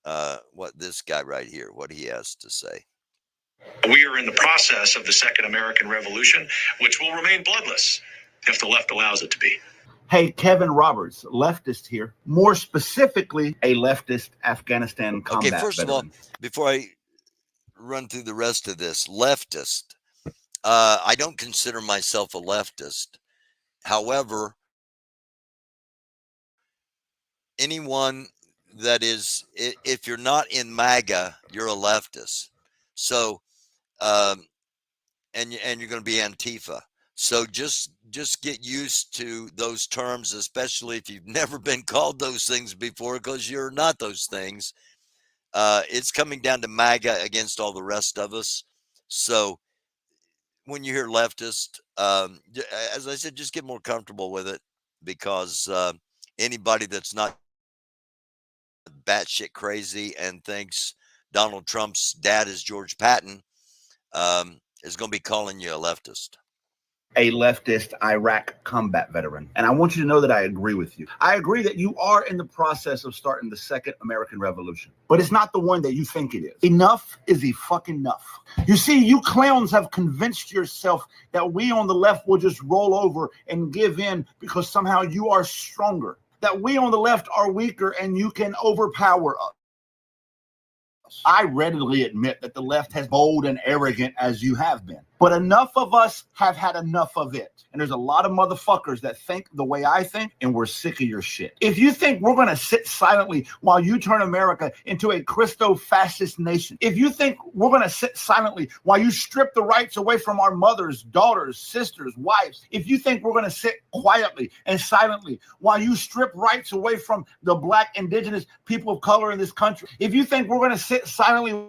right here, what he has to say. We are in the process of the Second American Revolution, which will remain bloodless if the left allows it to be. Hey, Kevin Roberts, leftist here. More specifically, a leftist Afghanistan combat Okay, first veteran. of all, before I run through the rest of this, leftist. I don't consider myself a leftist. However, anyone that is, if you're not in MAGA, you're a leftist. So, and you're going to be Antifa. So just get used to those terms, especially if you've never been called those things before, because you're not those things. It's coming down to MAGA against all the rest of us. So when you hear leftist, as I said, just get more comfortable with it, because anybody that's not batshit crazy and thinks Donald Trump's dad is George Patton is going to be calling you a leftist. A leftist Iraq combat veteran. And I want you to know that I agree with you. I agree that you are in the process of starting the Second American Revolution, but it's not the one that you think it is. Enough is fucking enough. You see, you clowns have convinced yourself that we on the left will just roll over and give in because somehow you are stronger, that we on the left are weaker and you can overpower us. I readily admit that the left has bold and arrogant as you have been, but enough of us have had enough of it. And there's a lot of motherfuckers that think the way I think, and we're sick of your shit. If you think we're going to sit silently while you turn America into a Christo-fascist nation, if you think we're going to sit silently while you strip the rights away from our mothers, daughters, sisters, wives, if you think we're going to sit quietly and silently while you strip rights away from the Black, indigenous people of color in this country, if you think we're going to sit silently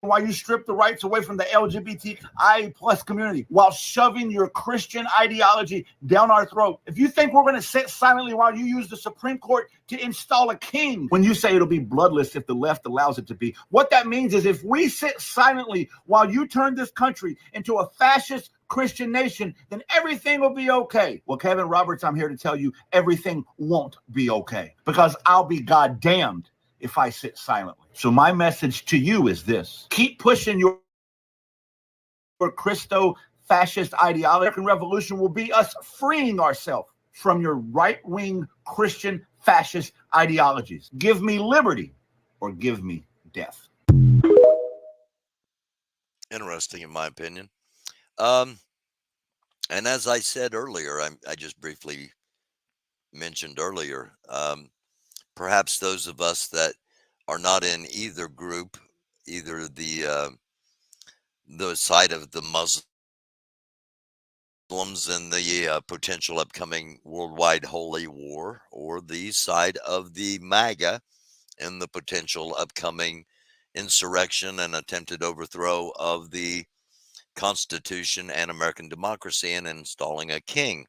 while you strip the rights away from the LGBTI plus community, while shoving your Christian ideology down our throat, if you think we're going to sit silently while you use the Supreme Court to install a king, when you say it'll be bloodless if the left allows it to be, what that means is if we sit silently while you turn this country into a fascist Christian nation, then everything will be okay. Well, Kevin Roberts, I'm here to tell you everything won't be okay, because I'll be goddamned if I sit silently. So my message to you is this: keep pushing your Christo-fascist ideology. The American Revolution will be us freeing ourselves from your right-wing Christian fascist ideologies. Give me liberty or give me death. Interesting, in my opinion. And as I said earlier, I just briefly mentioned earlier, perhaps those of us that are not in either group, either the side of the Muslims and the potential upcoming worldwide holy war, or the side of the MAGA and the potential upcoming insurrection and attempted overthrow of the Constitution and American democracy and installing a king.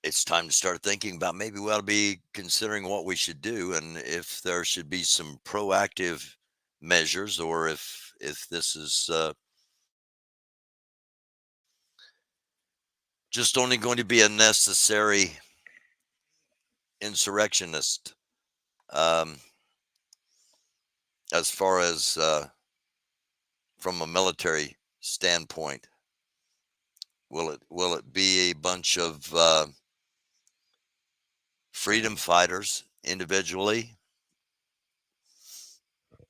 It's time to start thinking about maybe we ought to be considering what we should do, and if there should be some proactive measures, or if this is just only going to be a necessary insurrectionist, as far as from a military standpoint. Will it be a bunch of freedom fighters individually?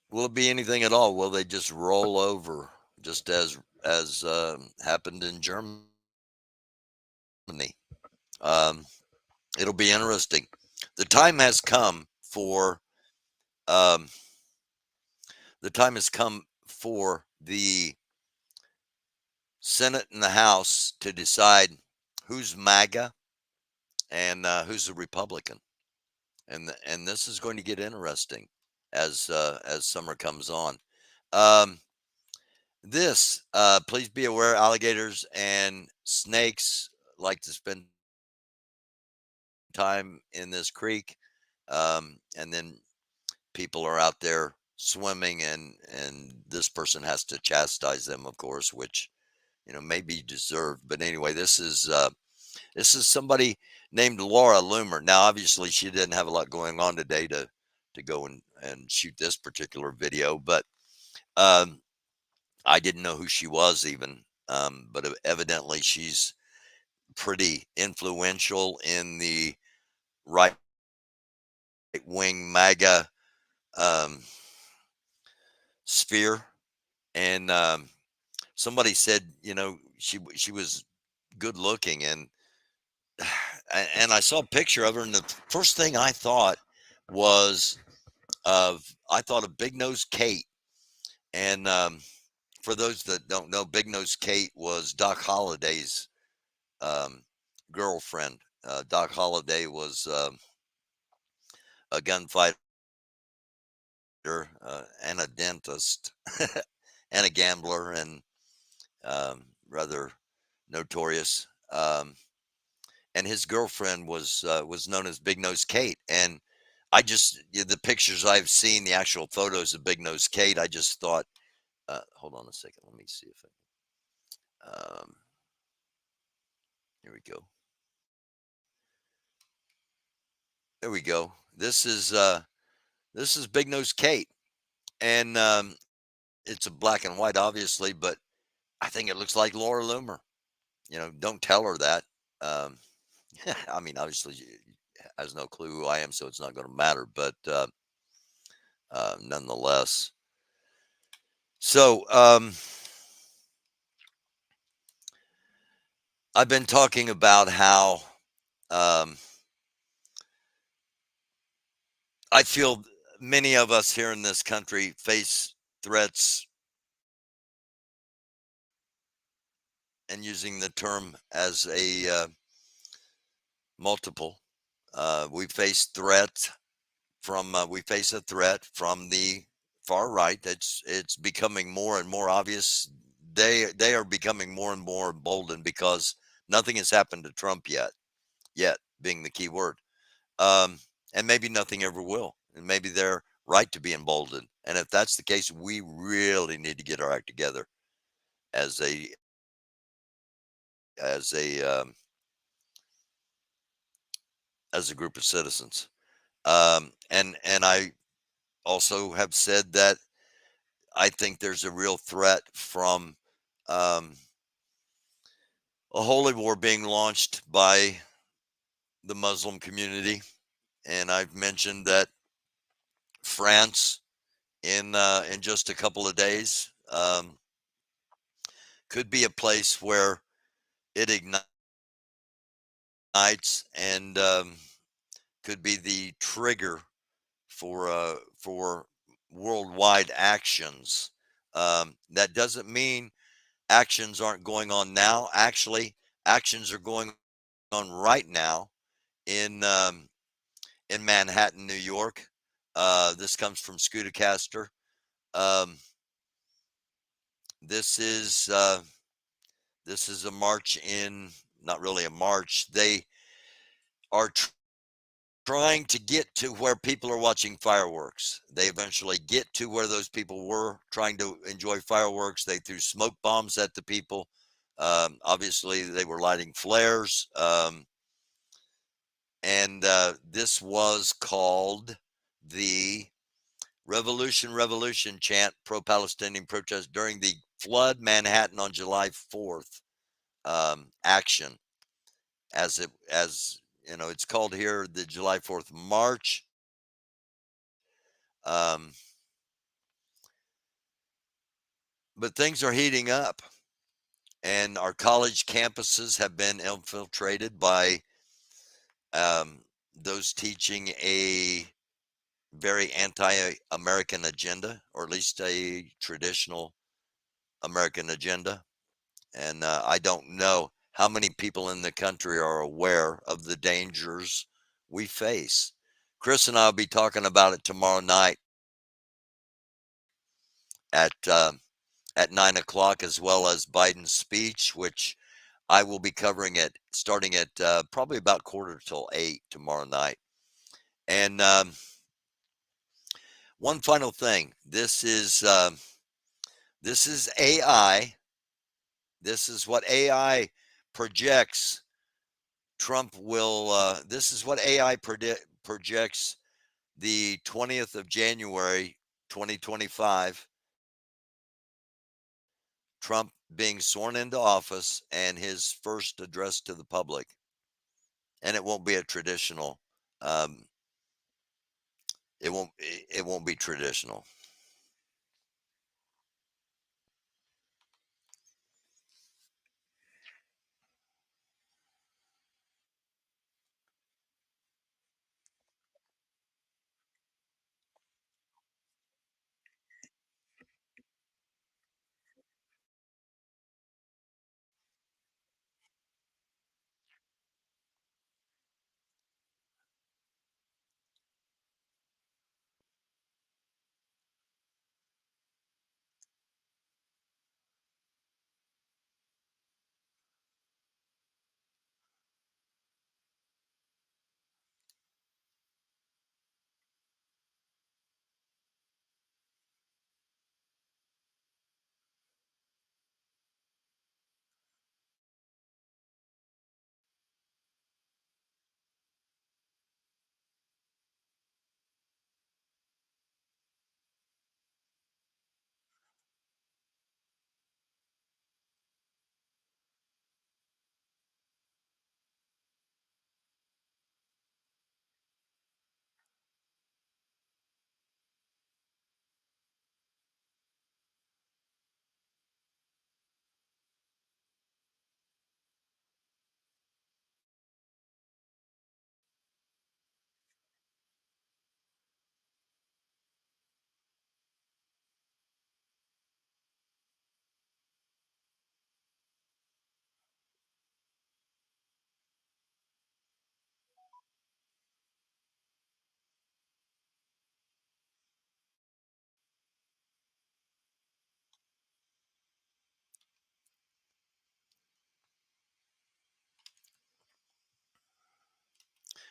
Will it be anything at all? Will they just roll over, just as happened in Germany? Um, it'll be interesting. The time has come for um, the Senate and the House to decide who's MAGA and who's a Republican, and this is going to get interesting as summer comes on. Please be aware, alligators and snakes like to spend time in this creek, and then people are out there swimming, and this person has to chastise them, of course, which may be deserved. But anyway, this is somebody named Laura Loomer. Now, obviously, she didn't have a lot going on today to go and shoot this particular video, but I didn't know who she was even. But evidently, she's pretty influential in the right wing MAGA sphere, and somebody said she was good looking, and I saw a picture of her, and the first thing I thought was of Big Nose Kate. And for those that don't know, Big Nose Kate was Doc Holliday's girlfriend. Doc Holliday was a gunfighter and a dentist and a gambler, and rather notorious. And his girlfriend was known as Big Nose Kate. And the pictures I've seen, the actual photos of Big Nose Kate, I just thought, hold on a second, let me see if here we go. There we go. This is Big Nose Kate, and it's a black and white, obviously, but I think it looks like Laura Loomer. Don't tell her that. I mean, obviously, she has no clue who I am, so it's not going to matter. But nonetheless, so I've been talking about how I feel many of us here in this country face threats, and using the term as a multiple. We face a threat from the far right. It's becoming more and more obvious. They are becoming more and more emboldened because nothing has happened to Trump yet being the key word. And maybe nothing ever will. And maybe they're right to be emboldened. And if that's the case, we really need to get our act together as a group of citizens. And I also have said that I think there's a real threat from a holy war being launched by the Muslim community. And I've mentioned that France, in just a couple of days, could be a place where it ignites and could be the trigger for worldwide actions. That doesn't mean actions aren't going on now. Actually, actions are going on right now in Manhattan, New York. This comes from Scootacaster. This is a march not really a march. They are trying to get to where people are watching fireworks. They eventually get to where those people were trying to enjoy fireworks. They threw smoke bombs at the people. Obviously, they were lighting flares. And this was called the Revolution chant, pro-Palestinian protest during the Flood Manhattan on July 4th action, as it's called here the July 4th March. But things are heating up, and our college campuses have been infiltrated by those teaching a very anti-American agenda, or at least a traditional American agenda. And I don't know how many people in the country are aware of the dangers we face. Chris and I will be talking about it tomorrow night at 9 o'clock, as well as Biden's speech, which I will be covering it starting at probably about 7:45 tomorrow night. And one final thing. This is AI. This is what AI projects. Trump will. This is what AI projects the 20th of January, 2025. Trump being sworn into office and his first address to the public. And it won't be a traditional. It won't be traditional.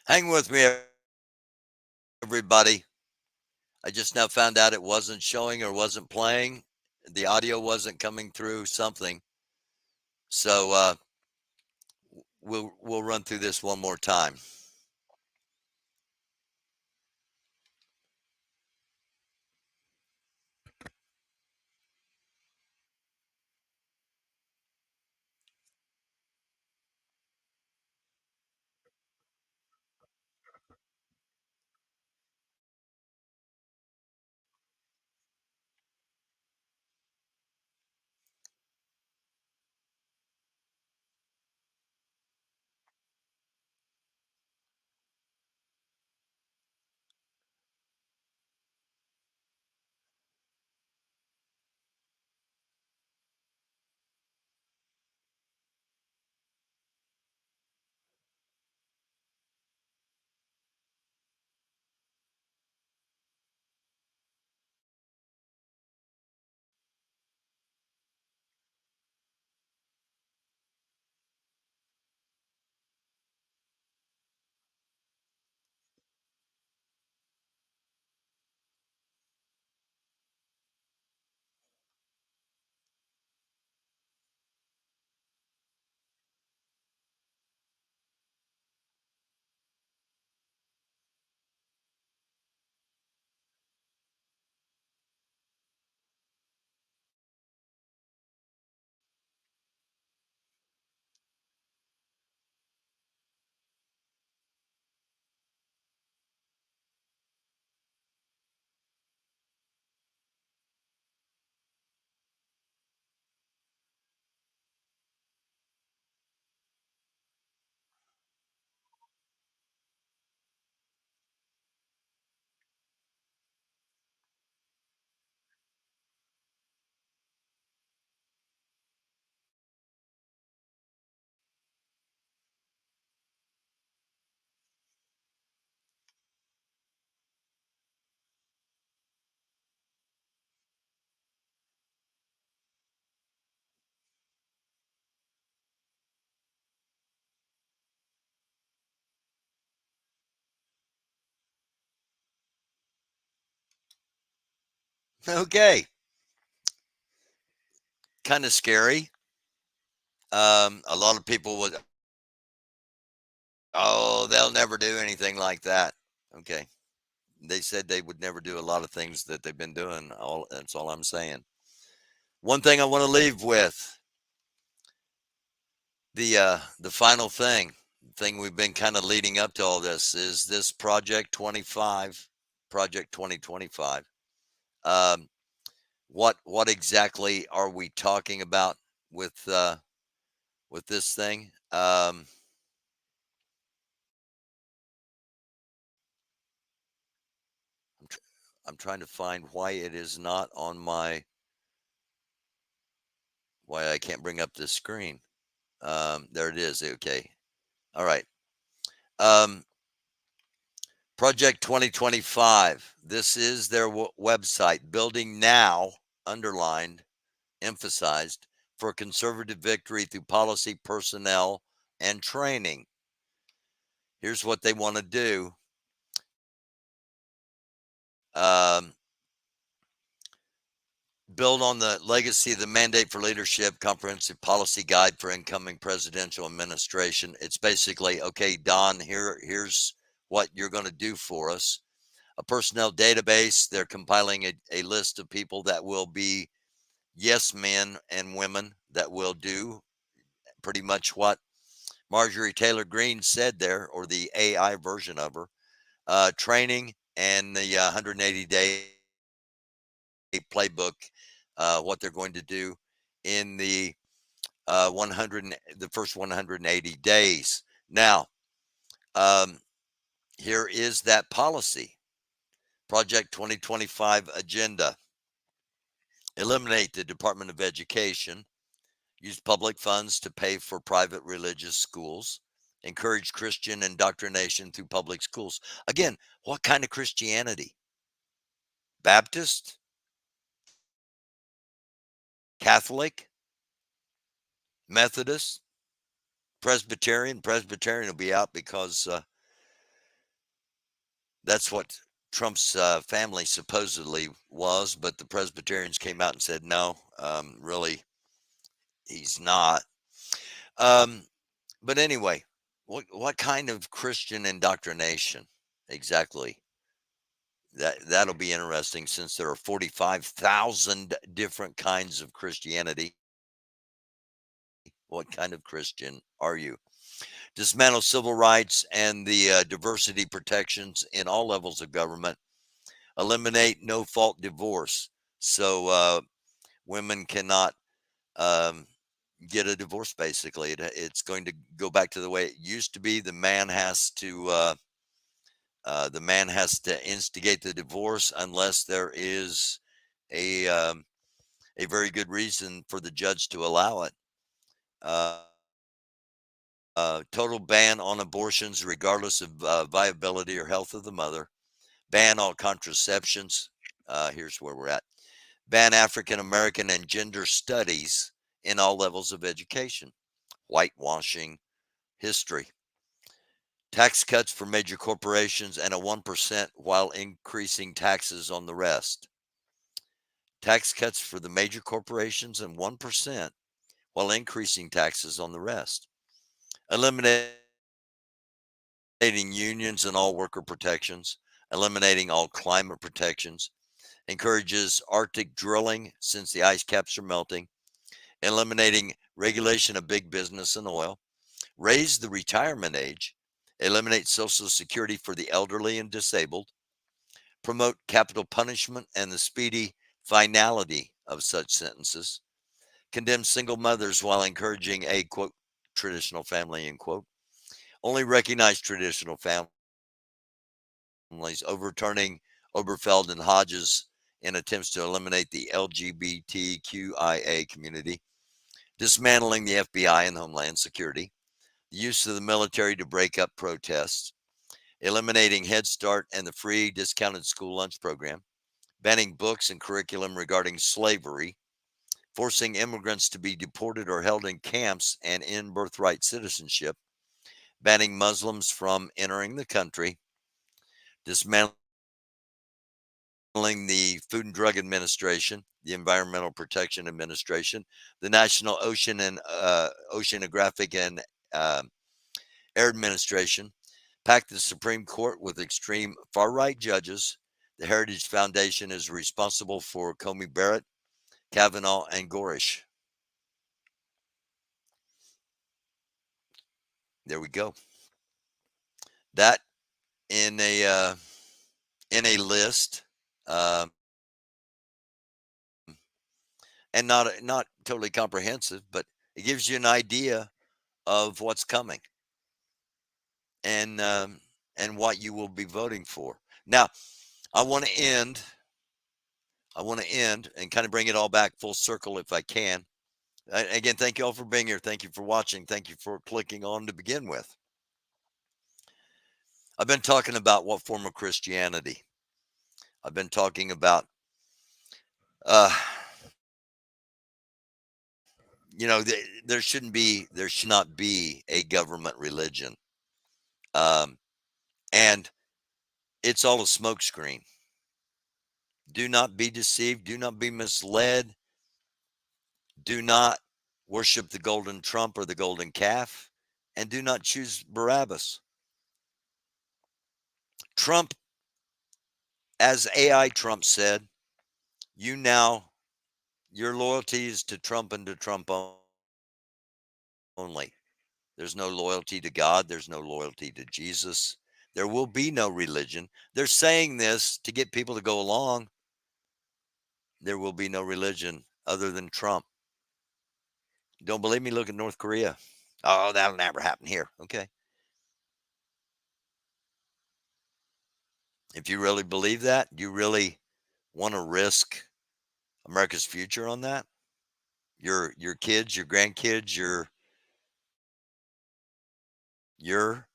Hang with me, everybody. I just now found out it wasn't showing or wasn't playing. The audio wasn't coming through something. So we'll run through this one more time. Okay. Kind of scary. A lot of people would, oh, they'll never do anything like that. Okay. They said they would never do a lot of things that they've been doing. That's all I'm saying. One thing I want to leave with, the final thing we've been kind of leading up to all this, is this Project 2025. What exactly are we talking about with this thing? I'm trying to find why it is not on why I can't bring up this screen. There it is. Okay. All right. Project 2025. This is their website. Building now, underlined, emphasized, for conservative victory through policy, personnel, and training. Here's what they want to do. Build on the legacy of the Mandate for Leadership Comprehensive Policy Guide for Incoming Presidential Administration. It's basically, okay, Don, here's what you're going to do for us. A personnel database. They're compiling a list of people that will be yes men and women that will do pretty much what Marjorie Taylor Greene said there, or the AI version of her. Training and the 180-day playbook, what they're going to do in the first 180 days. Now, here is that policy. Project 2025 agenda. Eliminate the Department of Education. Use public funds to pay for private religious schools. Encourage Christian indoctrination through public schools. Again, what kind of Christianity? Baptist? Catholic? Methodist? Presbyterian? Presbyterian will be out because that's what Trump's family supposedly was, but the Presbyterians came out and said, no, really, he's not. But anyway, what kind of Christian indoctrination exactly? That'll be interesting, since there are 45,000 different kinds of Christianity. What kind of Christian are you? Dismantle civil rights and the diversity protections in all levels of government. Eliminate no-fault divorce, so women cannot get a divorce. Basically, it's going to go back to the way it used to be. The man has to instigate the divorce unless there is a very good reason for the judge to allow it. Total ban on abortions, regardless of viability or health of the mother. Ban all contraceptions. Here's where we're at. Ban African American and gender studies in all levels of education. Whitewashing history. Tax cuts for major corporations and a 1% while increasing taxes on the rest. Tax cuts for the major corporations and 1% while increasing taxes on the rest. Eliminating unions and all worker protections. Eliminating all climate protections. Encourages Arctic drilling since the ice caps are melting. Eliminating regulation of big business and oil. Raise the retirement age. Eliminate Social Security for the elderly and disabled. Promote capital punishment and the speedy finality of such sentences. Condemn single mothers while encouraging a, quote, traditional family, end quote. Only recognize traditional families. Overturning Oberfeld and Hodges in attempts to eliminate the LGBTQIA community. Dismantling the FBI and Homeland Security. The use of the military to break up protests. Eliminating Head Start and the free discounted school lunch program. Banning books and curriculum regarding slavery. Forcing immigrants to be deported or held in camps and in birthright citizenship. Banning Muslims from entering the country. Dismantling the Food and Drug Administration, the Environmental Protection Administration, the National Ocean and Oceanographic and Air Administration, packed the Supreme Court with extreme far-right judges. The Heritage Foundation is responsible for Comey Barrett, Kavanaugh, and Gorish. There we go. That in a list, and not totally comprehensive, but it gives you an idea of what's coming and what you will be voting for. Now, I want to end and kind of bring it all back full circle if I can. Again, thank you all for being here. Thank you for watching. Thank you for clicking on to begin with. I've been talking about what form of Christianity. I've been talking about, there should not be a government religion. And it's all a smokescreen. Do not be deceived. Do not be misled. Do not worship the golden trump or the golden calf. And do not choose Barabbas. Trump, as AI Trump said, your loyalty is to Trump and to Trump only. There's no loyalty to God. There's no loyalty to Jesus. There will be no religion. They're saying this to get people to go along. There will be no religion other than Trump. Don't believe me? Look at North Korea. Oh, that'll never happen here. Okay. If you really believe that, you really want to risk America's future on that? Your kids, your grandkids, your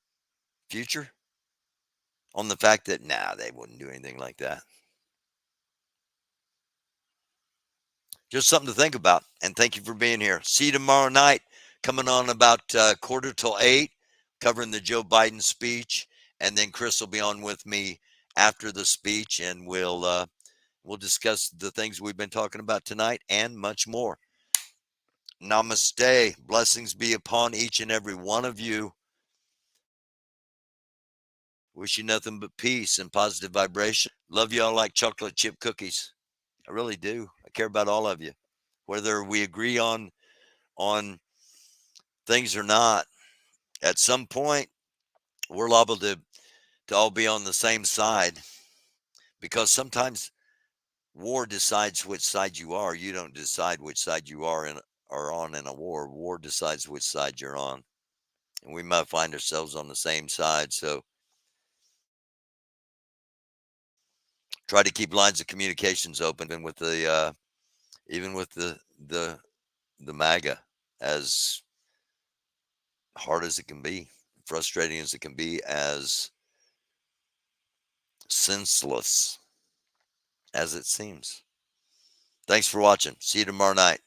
future on the fact that they wouldn't do anything like that. Just something to think about. And thank you for being here. See you tomorrow night, coming on about 7:45, covering the Joe Biden speech. And then Chris will be on with me after the speech, and we'll discuss the things we've been talking about tonight and much more. Namaste. Blessings be upon each and every one of you. Wish you nothing but peace and positive vibration. Love you all like chocolate chip cookies. I really do. I care about all of you. Whether we agree on things or not, at some point, we're liable to all be on the same side, because sometimes war decides which side you are. You don't decide which side you are on in a war. War decides which side you're on. And we might find ourselves on the same side. So try to keep lines of communications open, and with the even with the Maga, as hard as it can be, frustrating as it can be, as senseless as it seems. Thanks for watching. See you tomorrow night.